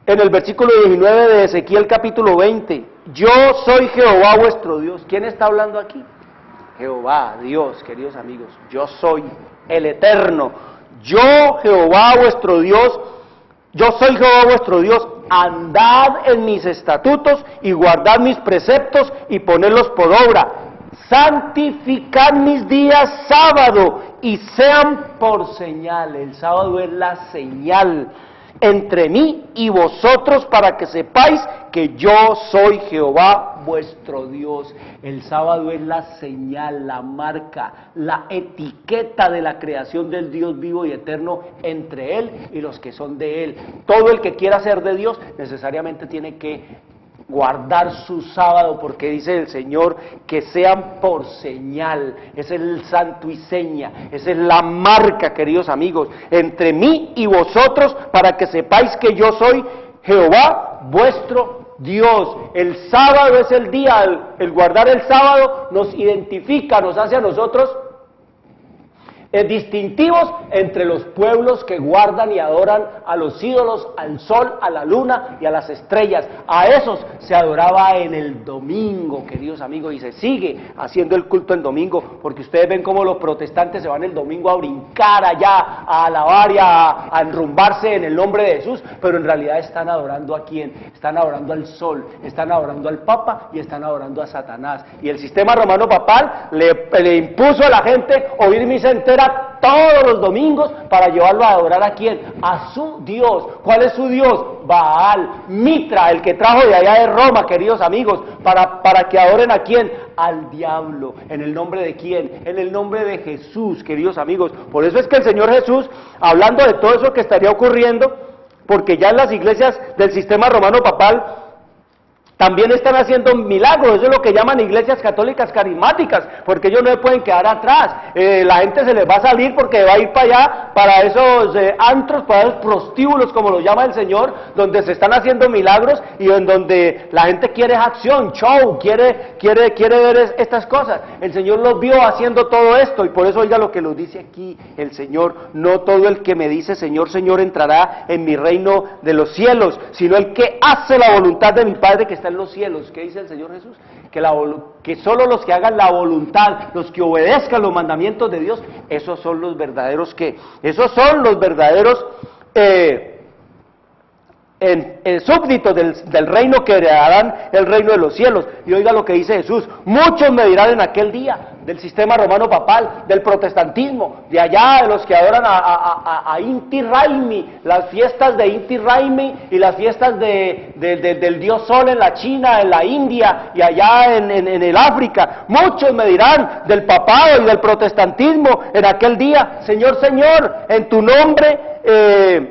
en el versículo 19 de Ezequiel capítulo 20, yo soy Jehová vuestro Dios. ¿Quién está hablando aquí? Jehová, Dios, queridos amigos, yo soy el Eterno, yo Jehová vuestro Dios, yo soy Jehová vuestro Dios, andad en mis estatutos y guardad mis preceptos y ponedlos por obra. Santificad mis días sábado y sean por señal. El sábado es la señal entre mí y vosotros para que sepáis que yo soy Jehová vuestro Dios. El sábado es la señal, la marca, la etiqueta de la creación del Dios vivo y eterno entre Él y los que son de Él. Todo el que quiera ser de Dios necesariamente tiene que guardar su sábado, porque dice el Señor que sean por señal. Ese es el santo y seña, esa es la marca, queridos amigos, entre mí y vosotros, para que sepáis que yo soy Jehová vuestro Dios. El sábado es el día, el guardar el sábado nos identifica, nos hace a nosotros distintivos entre los pueblos que guardan y adoran a los ídolos, al sol, a la luna y a las estrellas. A esos se adoraba en el domingo, queridos amigos, y se sigue haciendo el culto en domingo, porque ustedes ven cómo los protestantes se van el domingo a brincar allá, a alabar y a enrumbarse en el nombre de Jesús, pero en realidad están adorando ¿a quién? Están adorando al sol, están adorando al Papa y están adorando a Satanás. Y el sistema romano papal le impuso a la gente oír misa entera todos los domingos para llevarlo a adorar ¿a quién? A su Dios. ¿Cuál es su Dios? Baal, Mitra, el que trajo de allá de Roma, queridos amigos, para que adoren ¿a quién? Al diablo. ¿En el nombre de quién? En el nombre de Jesús, queridos amigos. Por eso es que el Señor Jesús, hablando de todo eso que estaría ocurriendo, porque ya en las iglesias del sistema romano papal también están haciendo milagros, eso es lo que llaman iglesias católicas carismáticas, porque ellos no se pueden quedar atrás, la gente se les va a salir porque va a ir para allá, para esos antros, para esos prostíbulos, como lo llama el Señor, donde se están haciendo milagros y en donde la gente quiere acción, show, quiere ver estas cosas. El Señor los vio haciendo todo esto y por eso oiga lo que nos dice aquí el Señor: no todo el que me dice Señor, Señor entrará en mi reino de los cielos, sino el que hace la voluntad de mi Padre que está en los cielos. ¿Qué dice el Señor Jesús? Que solo los que hagan la voluntad, los que obedezcan los mandamientos de Dios, esos son los verdaderos súbditos del reino, que heredarán el reino de los cielos. Y oiga lo que dice Jesús: muchos me dirán en aquel día, del sistema romano papal, del protestantismo, de allá, de los que adoran a Inti Raymi, las fiestas de Inti Raymi y las fiestas del dios Sol en la China, en la India y allá en el África. Muchos me dirán del papado y del protestantismo en aquel día: Señor, Señor, en tu nombre...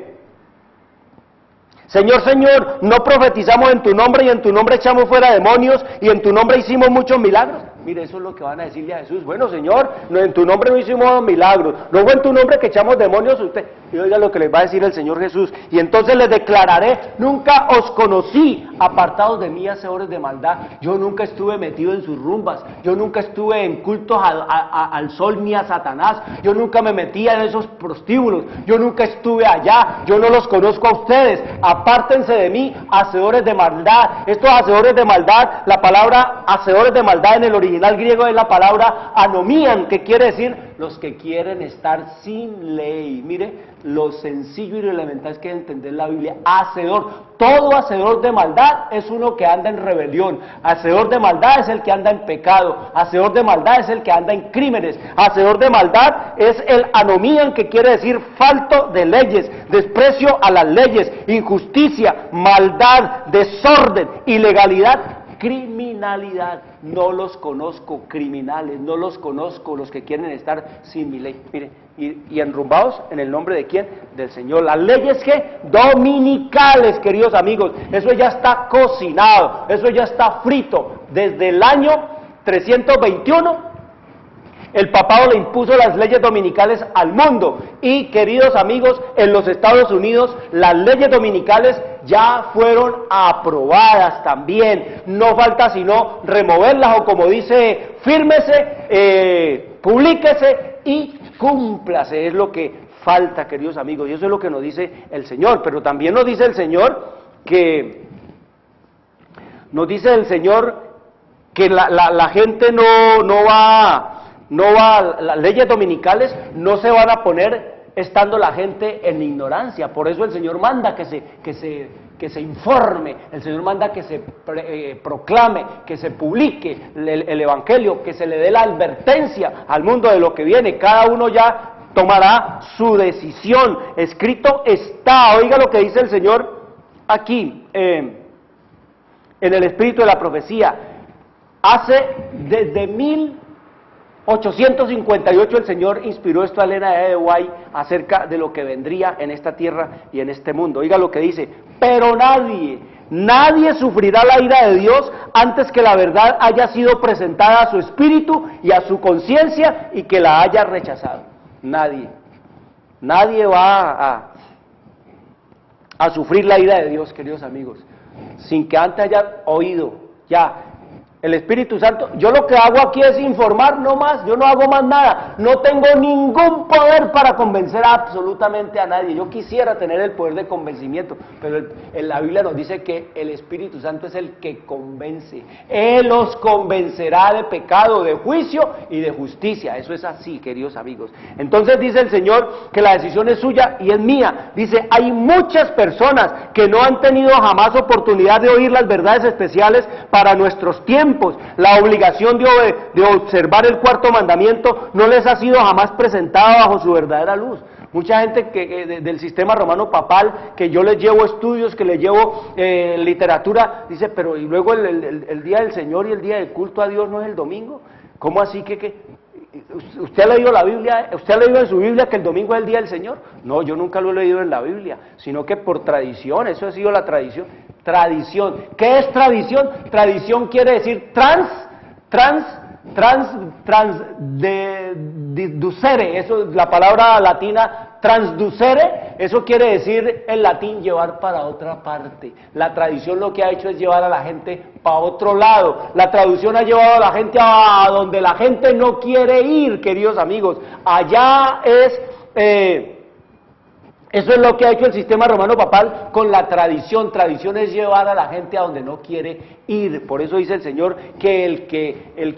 Señor, Señor, ¿no profetizamos en tu nombre y en tu nombre echamos fuera demonios y en tu nombre hicimos muchos milagros? Mire, eso es lo que van a decirle a Jesús: bueno, Señor, no, en tu nombre no hicimos milagros, no fue en tu nombre que echamos demonios usted. Y oiga lo que les va a decir el Señor Jesús: y entonces les declararé, nunca os conocí, apartados de mí, hacedores de maldad. Yo nunca estuve metido en sus rumbas, yo nunca estuve en cultos al sol ni a Satanás, yo nunca me metía en esos prostíbulos, yo nunca estuve allá, yo no los conozco a ustedes, apártense de mí, hacedores de maldad. Estos hacedores de maldad, la palabra hacedores de maldad en el original griego es la palabra anomían, que quiere decir los que quieren estar sin ley. Mire lo sencillo y elemental que es entender la Biblia. Hacedor, todo hacedor de maldad es uno que anda en rebelión. Hacedor de maldad es el que anda en pecado. Hacedor de maldad es el que anda en crímenes. Hacedor de maldad es el anomían, que quiere decir falto de leyes, desprecio a las leyes, injusticia, maldad, desorden, ilegalidad, criminalidad. No los conozco, criminales, no los conozco, los que quieren estar sin mi ley. Mire, y enrumbados en el nombre de quién? Del Señor. Las leyes que dominicales, queridos amigos, eso ya está cocinado, eso ya está frito. Desde el año 321 el papado le impuso las leyes dominicales al mundo. Y, queridos amigos, en los Estados Unidos las leyes dominicales ya fueron aprobadas también. No falta sino removerlas, o como dice, fírmese, publíquese y cúmplase. Es lo que falta, queridos amigos, y eso es lo que nos dice el Señor. Pero también nos dice el Señor que la gente no va, las leyes dominicales no se van a poner estando la gente en ignorancia. Por eso el Señor manda que se informe, el Señor manda que se proclame, que se publique el Evangelio, que se le dé la advertencia al mundo de lo que viene. Cada uno ya tomará su decisión. Escrito está. Oiga lo que dice el Señor aquí, en el espíritu de la profecía. Desde 1858 el Señor inspiró esto a Elena de White acerca de lo que vendría en esta tierra y en este mundo. Oiga lo que dice: pero nadie sufrirá la ira de Dios antes que la verdad haya sido presentada a su espíritu y a su conciencia y que la haya rechazado. Nadie va a sufrir la ira de Dios, queridos amigos, sin que antes haya oído ya El Espíritu Santo, yo lo que hago aquí es informar, no más, yo no hago más nada, no tengo ningún poder para convencer absolutamente a nadie. Yo quisiera tener el poder de convencimiento, pero en la Biblia nos dice que el Espíritu Santo es el que convence. Él los convencerá de pecado, de juicio y de justicia. Eso es así, queridos amigos. Entonces dice el Señor que la decisión es suya y es mía. Dice, hay muchas personas que no han tenido jamás oportunidad de oír las verdades especiales para nuestros tiempos. La obligación de observar el cuarto mandamiento no les ha sido jamás presentada bajo su verdadera luz. Mucha gente del sistema romano papal, que yo les llevo estudios, que les llevo literatura, dice, pero y luego el día del Señor y el día del culto a Dios no es el domingo. ¿Cómo así que ¿Usted ha leído la Biblia? ¿Usted ha leído en su Biblia que el domingo es el día del Señor? No, yo nunca lo he leído en la Biblia, sino que por tradición, eso ha sido la tradición. Tradición. ¿Qué es tradición? Tradición quiere decir transducere, eso es la palabra latina, transducere, eso quiere decir en latín llevar para otra parte. La tradición lo que ha hecho es llevar a la gente para otro lado. La traducción ha llevado a la gente a donde la gente no quiere ir, queridos amigos. Allá es... Eso es lo que ha hecho el sistema romano papal con la tradición. Tradición es llevar a la gente a donde no quiere ir. Por eso dice el Señor que el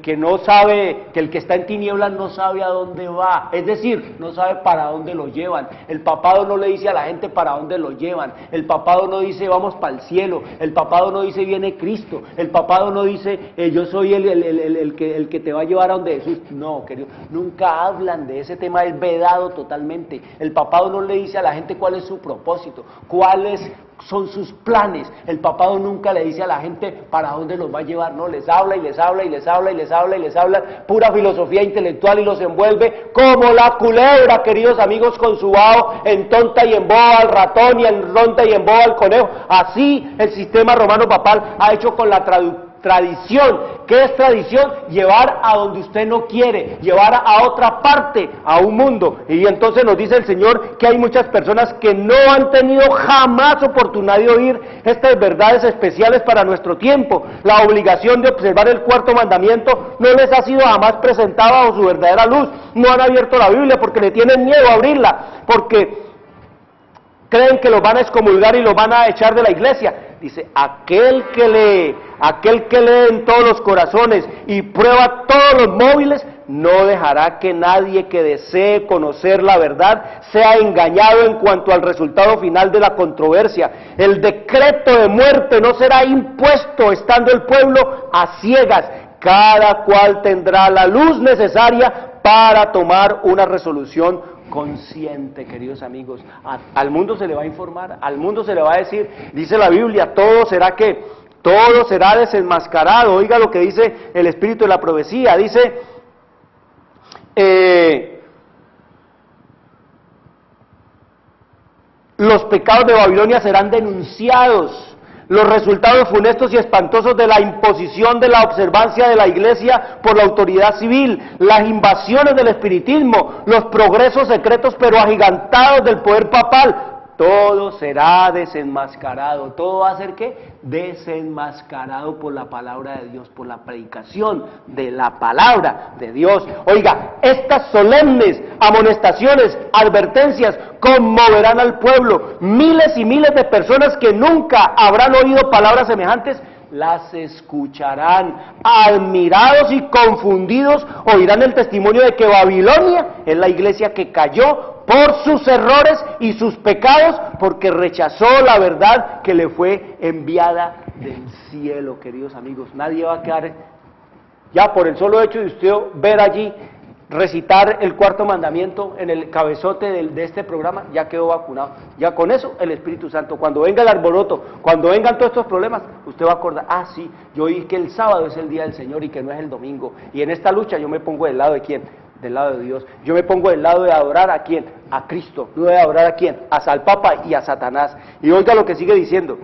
que no sabe, que el que está en tinieblas no sabe a dónde va. Es decir, no sabe para dónde lo llevan. El papado no le dice a la gente para dónde lo llevan. El papado no dice vamos para el cielo. El papado no dice viene Cristo. El papado no dice yo soy el que te va a llevar a donde Jesús. No, querido, nunca hablan de ese tema, es vedado totalmente. El papado no le dice a la gente cuál es su propósito, cuáles son sus planes. El papado nunca le dice a la gente para dónde los va a llevar, no, les habla y les habla y les habla y les habla y les habla, pura filosofía intelectual y los envuelve como la culebra, queridos amigos, con su vaho en tonta y en boba al ratón y en ronda y en boba al conejo. Así el sistema romano papal ha hecho con la tradición. ¿Qué es tradición? Llevar a donde usted no quiere, llevar a otra parte, a un mundo. Y entonces nos dice el Señor que hay muchas personas que no han tenido jamás oportunidad de oír estas verdades especiales para nuestro tiempo. La obligación de observar el cuarto mandamiento no les ha sido jamás presentada bajo su verdadera luz. No han abierto la Biblia porque le tienen miedo a abrirla, porque creen que los van a excomulgar y los van a echar de la iglesia. Dice, aquel que lee en todos los corazones y prueba todos los móviles, no dejará que nadie que desee conocer la verdad sea engañado en cuanto al resultado final de la controversia. El decreto de muerte no será impuesto estando el pueblo a ciegas. Cada cual tendrá la luz necesaria para tomar una resolución consciente, queridos amigos. Al mundo se le va a informar, al mundo se le va a decir, dice la Biblia, todo será desenmascarado. Oiga lo que dice el espíritu de la profecía, dice, los pecados de Babilonia serán denunciados. Los resultados funestos y espantosos de la imposición de la observancia de la iglesia por la autoridad civil, las invasiones del espiritismo, los progresos secretos pero agigantados del poder papal, todo será desenmascarado. ¿Todo va a ser qué? Desenmascarado por la palabra de Dios, por la predicación de la palabra de Dios. Oiga, estas solemnes amonestaciones, advertencias, conmoverán al pueblo. Miles y miles de personas que nunca habrán oído palabras semejantes, las escucharán, admirados y confundidos, oirán el testimonio de que Babilonia es la iglesia que cayó por sus errores y sus pecados, porque rechazó la verdad que le fue enviada del cielo, queridos amigos. Nadie va a quedar, ya por el solo hecho de usted ver allí recitar el cuarto mandamiento en el cabezote de este programa, ya quedó vacunado. Ya con eso el Espíritu Santo, cuando venga el alboroto, cuando vengan todos estos problemas, usted va a acordar, sí, yo oí que el sábado es el día del Señor y que no es el domingo, y en esta lucha yo me pongo del lado de ¿quién? Del lado de Dios. Yo me pongo del lado de adorar a ¿quién? A Cristo. No de adorar a ¿quién? Al Papa y a Satanás. Y oiga lo que sigue diciendo.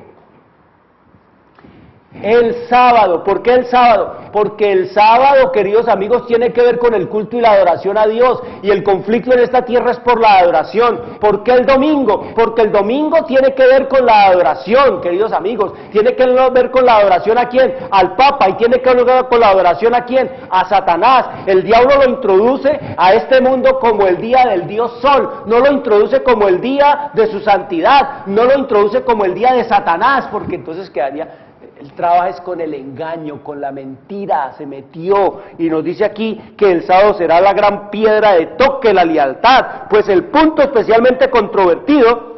El sábado. ¿Por qué el sábado? Porque el sábado, queridos amigos, tiene que ver con el culto y la adoración a Dios, y el conflicto en esta tierra es por la adoración. ¿Por qué el domingo? Porque el domingo tiene que ver con la adoración, queridos amigos. Tiene que ver con la adoración ¿a quién? Al Papa. ¿Y tiene que ver con la adoración a quién? A Satanás. El diablo lo introduce a este mundo como el día del Dios Sol, no lo introduce como el día de su santidad, no lo introduce como el día de Satanás, porque entonces quedaría... Él trabaja es con el engaño, con la mentira, se metió, y nos dice aquí que el sábado será la gran piedra de toque, la lealtad, pues el punto especialmente controvertido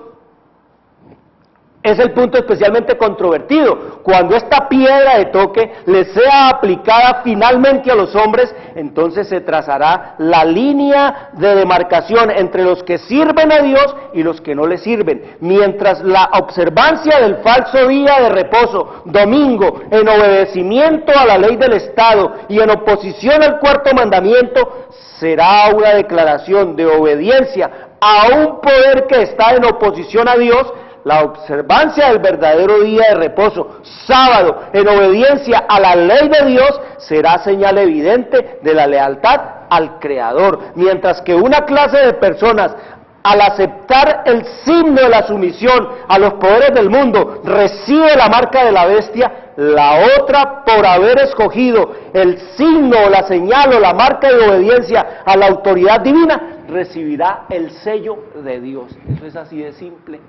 es el punto especialmente controvertido. Cuando esta piedra de toque le sea aplicada finalmente a los hombres, entonces se trazará la línea de demarcación entre los que sirven a Dios y los que no le sirven. Mientras la observancia del falso día de reposo, domingo, en obedecimiento a la ley del Estado y en oposición al cuarto mandamiento, será una declaración de obediencia a un poder que está en oposición a Dios. La observancia del verdadero día de reposo, sábado, en obediencia a la ley de Dios, será señal evidente de la lealtad al Creador, mientras que una clase de personas, al aceptar el signo de la sumisión a los poderes del mundo, recibe la marca de la bestia, la otra, por haber escogido el signo o la señal o la marca de obediencia a la autoridad divina, recibirá el sello de Dios. Eso es así de simple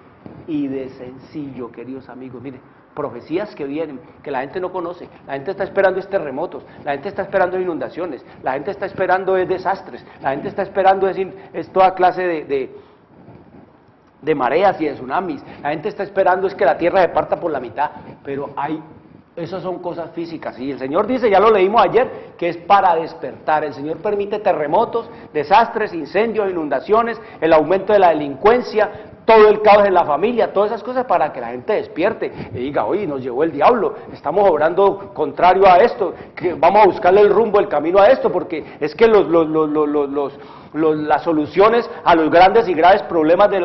y de sencillo, queridos amigos. Miren, profecías que vienen, que la gente no conoce. La gente está esperando terremotos, la gente está esperando inundaciones, la gente está esperando desastres, la gente está esperando toda clase de mareas y de tsunamis, la gente está esperando que la tierra se parta por la mitad, pero esas son cosas físicas, y el Señor dice, ya lo leímos ayer, que es para despertar. El Señor permite terremotos, desastres, incendios, inundaciones, el aumento de la delincuencia, todo el caos en la familia, todas esas cosas para que la gente despierte y diga, oye, nos llevó el diablo, estamos obrando contrario a esto, que vamos a buscarle el rumbo, el camino a esto, porque es que las soluciones a los grandes y graves problemas de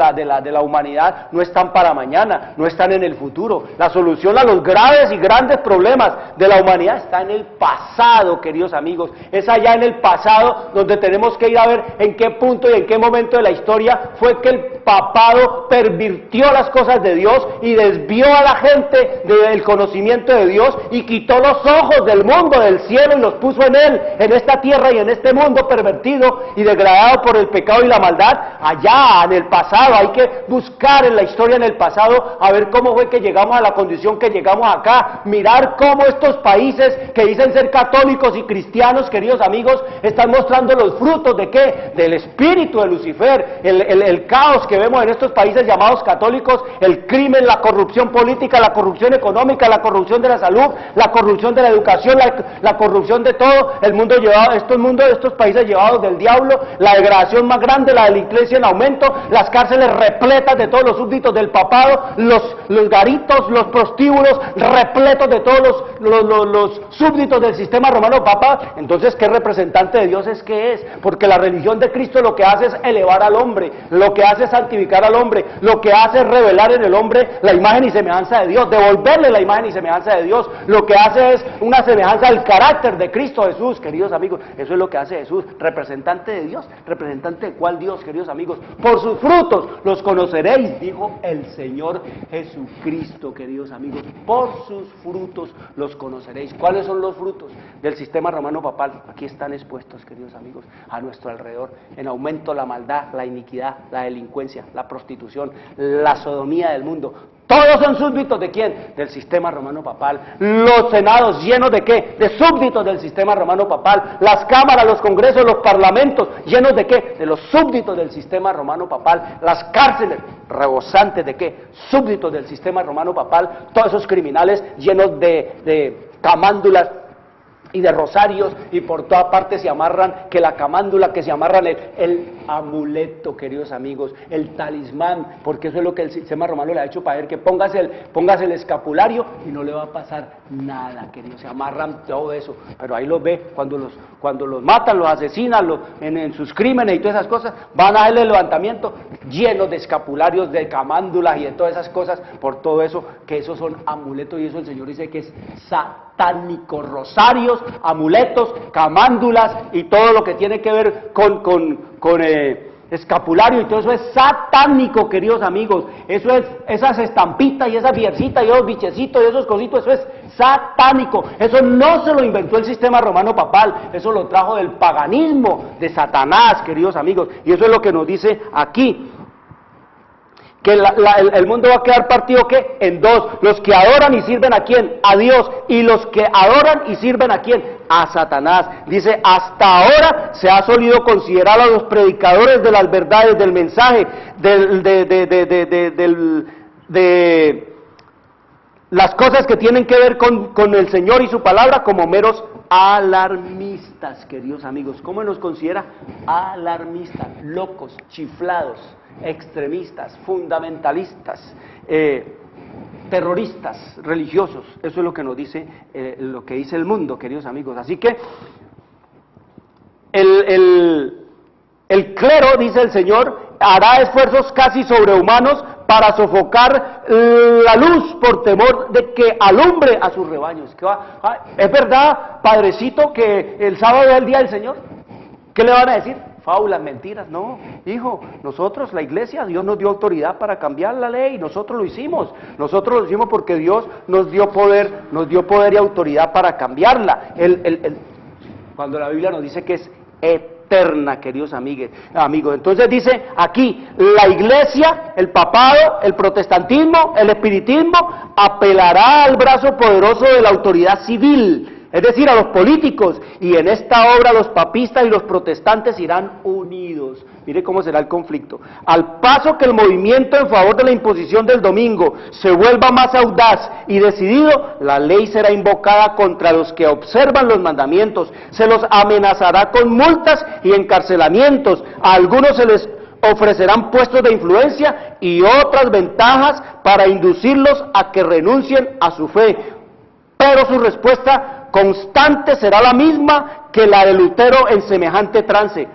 la humanidad no están para mañana, no están en el futuro. La solución a los graves y grandes problemas de la humanidad está en el pasado, queridos amigos. Es allá en el pasado donde tenemos que ir a ver en qué punto y en qué momento de la historia fue que el papado pervirtió las cosas de Dios y desvió a la gente del conocimiento de Dios y quitó los ojos del mundo, del cielo, y los puso en él, en esta tierra y en este mundo pervertido y degradado por el pecado y la maldad. Allá en el pasado, hay que buscar en la historia, en el pasado, a ver cómo fue que llegamos a la condición que llegamos acá, mirar cómo estos países que dicen ser católicos y cristianos, queridos amigos, están mostrando los frutos de ¿qué? Del espíritu de Lucifer, el caos que vemos en estos países llamados católicos, el crimen, la corrupción política, la corrupción económica, la corrupción de la salud, la corrupción de la educación, la corrupción de todo, el mundo llevado, estos países llevados del diablo, la degradación más grande, la delincuencia en aumento, las cárceles repletas de todos los súbditos del papado, los garitos, los prostíbulos repletos de todos los súbditos del sistema romano papal. Entonces, ¿qué representante de Dios es que es? Porque la religión de Cristo lo que hace es elevar al hombre, lo que hace es santificar al hombre, lo que hace es revelar en el hombre la imagen y semejanza de Dios, devolverle la imagen y semejanza de Dios, lo que hace es una semejanza al carácter de Cristo Jesús, queridos amigos. Eso es lo que hace Jesús, representante de Dios. ¿Representante de cuál Dios, queridos amigos? Por sus frutos los conoceréis, dijo el Señor Jesucristo, queridos amigos. Por sus frutos los conoceréis. ¿Cuáles son los frutos del sistema romano papal? Aquí están expuestos, queridos amigos, a nuestro alrededor. En aumento la maldad, la iniquidad, la delincuencia, la prostitución, la sodomía del mundo. Todos son súbditos ¿de quién? Del sistema romano papal. Los senados llenos ¿de qué? De súbditos del sistema romano papal. Las cámaras, los congresos, los parlamentos llenos ¿de qué? De los súbditos del sistema romano papal. Las cárceles rebosantes ¿de qué? Súbditos del sistema romano papal. Todos esos criminales llenos de camándulas y de rosarios, y por toda parte se amarran, que la camándula, que se amarran el amuleto, queridos amigos, el talismán, porque eso es lo que el sistema romano le ha hecho para ver que póngase el escapulario y no le va a pasar nada, queridos, se amarran todo eso, pero ahí los ve, cuando los matan, los asesinan, en sus crímenes y todas esas cosas, van a darle el levantamiento llenos de escapularios, de camándulas y de todas esas cosas, por todo eso, que esos son amuletos, y eso el Señor dice que es satánico, rosarios, amuletos, camándulas y todo lo que tiene que ver con escapulario, y todo eso es satánico, queridos amigos. Eso es, esas estampitas y esas viercitas y esos bichecitos y esos cositos, eso es satánico. Eso no se lo inventó el sistema romano papal, eso lo trajo del paganismo de Satanás, queridos amigos, y eso es lo que nos dice aquí, que el mundo va a quedar partido ¿qué? En dos: los que adoran y sirven a quién, a Dios, y los que adoran y sirven a quién, a Satanás. Dice, hasta ahora se ha solido considerar a los predicadores de las verdades del mensaje, de las cosas que tienen que ver con el Señor y su palabra como meros alarmistas, queridos amigos. ¿Cómo nos considera? Alarmistas, locos, chiflados, extremistas, fundamentalistas, terroristas, religiosos. Eso es lo que nos dice, lo que dice el mundo, queridos amigos. Así que el clero, dice el Señor, hará esfuerzos casi sobrehumanos para sofocar la luz por temor de que alumbre a sus rebaños. ¿Es verdad, padrecito, que el sábado es el día del Señor? ¿Qué le van a decir? Fábulas, mentiras. No, hijo, nosotros, la iglesia, Dios nos dio autoridad para cambiar la ley, nosotros lo hicimos porque Dios nos dio poder y autoridad para cambiarla. Cuando la Biblia nos dice que es eterna, queridos amigos. Entonces dice aquí, la iglesia, el papado, el protestantismo, el espiritismo, apelará al brazo poderoso de la autoridad civil, es decir, a los políticos, y en esta obra los papistas y los protestantes irán unidos. Mire cómo será el conflicto. Al paso que el movimiento en favor de la imposición del domingo se vuelva más audaz y decidido, la ley será invocada contra los que observan los mandamientos, se los amenazará con multas y encarcelamientos, a algunos se les ofrecerán puestos de influencia y otras ventajas para inducirlos a que renuncien a su fe, pero su respuesta constante será la misma que la de Lutero en semejante trance: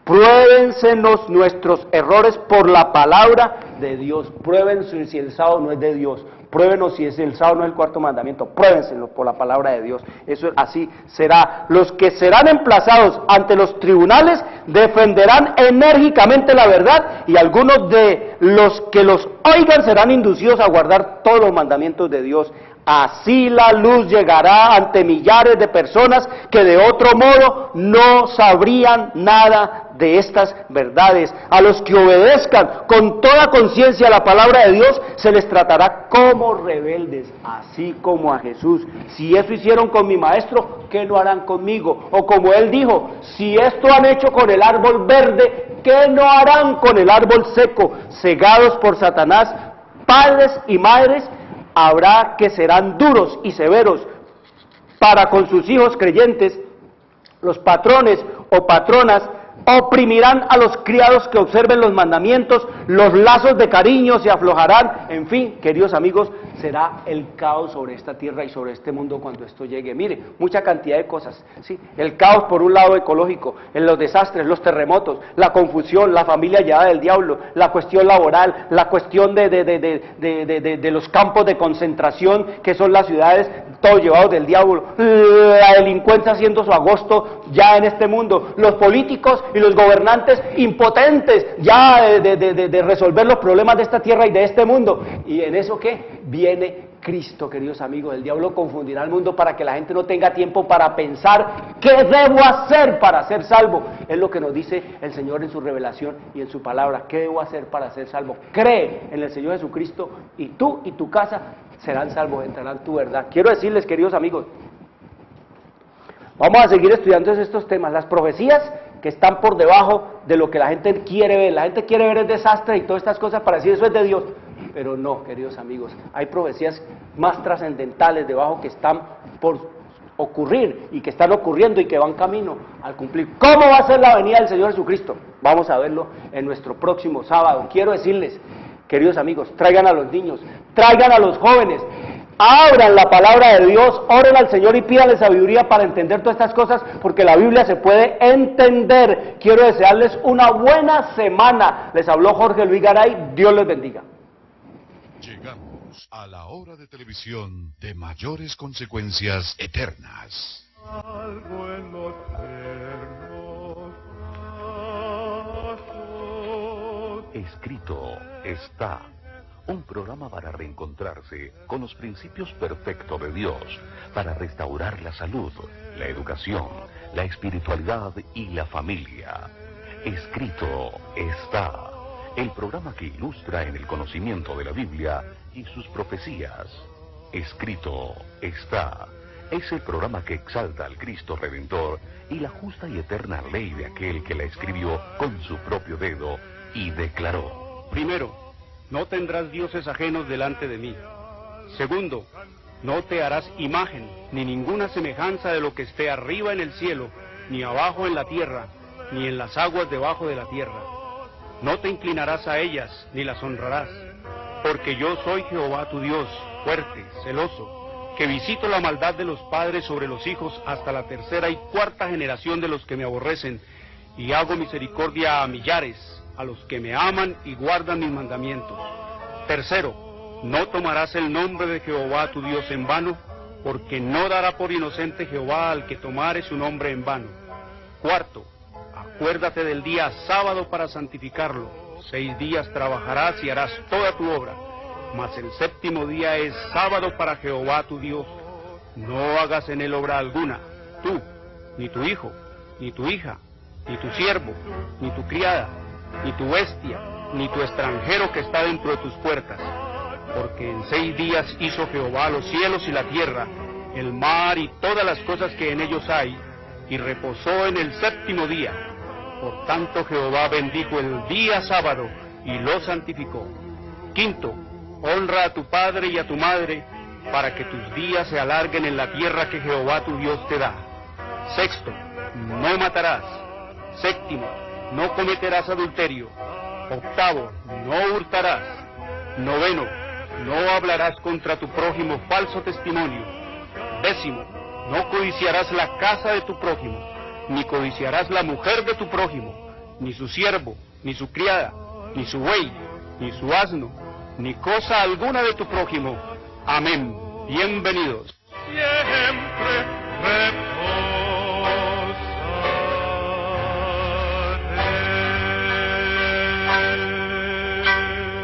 pruébensenos nuestros errores por la palabra de Dios. Pruébense si el sábado no es de Dios, pruébenos si el sábado no es el cuarto mandamiento, pruébenselo por la palabra de Dios. Eso así será. Los que serán emplazados ante los tribunales defenderán enérgicamente la verdad, y algunos de los que los oigan serán inducidos a guardar todos los mandamientos de Dios. Así la luz llegará ante millares de personas que de otro modo no sabrían nada de estas verdades. A los que obedezcan con toda conciencia la palabra de Dios, se les tratará como rebeldes, así como a Jesús. Si eso hicieron con mi maestro, ¿qué no harán conmigo? O como él dijo, si esto han hecho con el árbol verde, ¿qué no harán con el árbol seco? Cegados por Satanás, padres y madres habrá que serán duros y severos para con sus hijos creyentes. Los patrones o patronas oprimirán a los criados que observen los mandamientos, los lazos de cariño se aflojarán. En fin, queridos amigos, será el caos sobre esta tierra y sobre este mundo cuando esto llegue. Mire, mucha cantidad de cosas, ¿sí? El caos por un lado ecológico, en los desastres, los terremotos, la confusión, la familia llevada del diablo, la cuestión laboral, la cuestión de los campos de concentración que son las ciudades, todos llevados del diablo, la delincuencia haciendo su agosto ya en este mundo, los políticos y los gobernantes impotentes ya de resolver los problemas de esta tierra y de este mundo. ¿Y en eso qué? Viene Cristo, queridos amigos. El diablo confundirá al mundo para que la gente no tenga tiempo para pensar qué debo hacer para ser salvo. Es lo que nos dice el Señor en su revelación y en su palabra. ¿Qué debo hacer para ser salvo? Cree en el Señor Jesucristo y tú y tu casa serán salvos, entrarán en tu verdad. Quiero decirles, queridos amigos, vamos a seguir estudiando estos temas, las profecías que están por debajo de lo que la gente quiere ver. La gente quiere ver el desastre y todas estas cosas para decir eso es de Dios, pero no, queridos amigos, hay profecías más trascendentales debajo que están por ocurrir y que están ocurriendo y que van camino al cumplir. ¿Cómo va a ser la venida del Señor Jesucristo? Vamos a verlo en nuestro próximo sábado. Quiero decirles, queridos amigos, traigan a los niños, traigan a los jóvenes, abran la palabra de Dios, oren al Señor y pídanle sabiduría para entender todas estas cosas, porque la Biblia se puede entender. Quiero desearles una buena semana. Les habló Jorge Luis Garay, Dios les bendiga. Llegamos a la hora de televisión de mayores consecuencias eternas. algo en los ternos pasos. Escrito está. Un programa para reencontrarse con los principios perfectos de Dios, para restaurar la salud, la educación, la espiritualidad y la familia. Escrito está. El programa que ilustra en el conocimiento de la Biblia y sus profecías. Escrito está. Es el programa que exalta al Cristo Redentor y la justa y eterna ley de aquel que la escribió con su propio dedo y declaró. Primero, no tendrás dioses ajenos delante de mí. Segundo, no te harás imagen, ni ninguna semejanza de lo que esté arriba en el cielo, ni abajo en la tierra, ni en las aguas debajo de la tierra. No te inclinarás a ellas, ni las honrarás, porque yo soy Jehová tu Dios, fuerte, celoso, que visito la maldad de los padres sobre los hijos hasta la tercera y cuarta generación de los que me aborrecen, y hago misericordia a millares, a los que me aman y guardan mis mandamientos. Tercero, no tomarás el nombre de Jehová tu Dios en vano, porque no dará por inocente Jehová al que tomare su nombre en vano. Cuarto, acuérdate del día sábado para santificarlo. 6 días trabajarás y harás toda tu obra, mas el séptimo día es sábado para Jehová tu Dios. No hagas en él obra alguna, tú, ni tu hijo, ni tu hija, ni tu siervo, ni tu criada, ni tu bestia, ni tu extranjero que está dentro de tus puertas. Porque en 6 días hizo Jehová los cielos y la tierra, el mar y todas las cosas que en ellos hay, y reposó en el séptimo día. Por tanto Jehová bendijo el día sábado y lo santificó. Quinto, honra a tu padre y a tu madre, para que tus días se alarguen en la tierra que Jehová tu Dios te da. Sexto, no matarás. Séptimo, no cometerás adulterio. Octavo, no hurtarás. Noveno, no hablarás contra tu prójimo falso testimonio. Décimo, no codiciarás la casa de tu prójimo, ni codiciarás la mujer de tu prójimo, ni su siervo, ni su criada, ni su buey, ni su asno, ni cosa alguna de tu prójimo. Amén. Bienvenidos. Siempre reposo.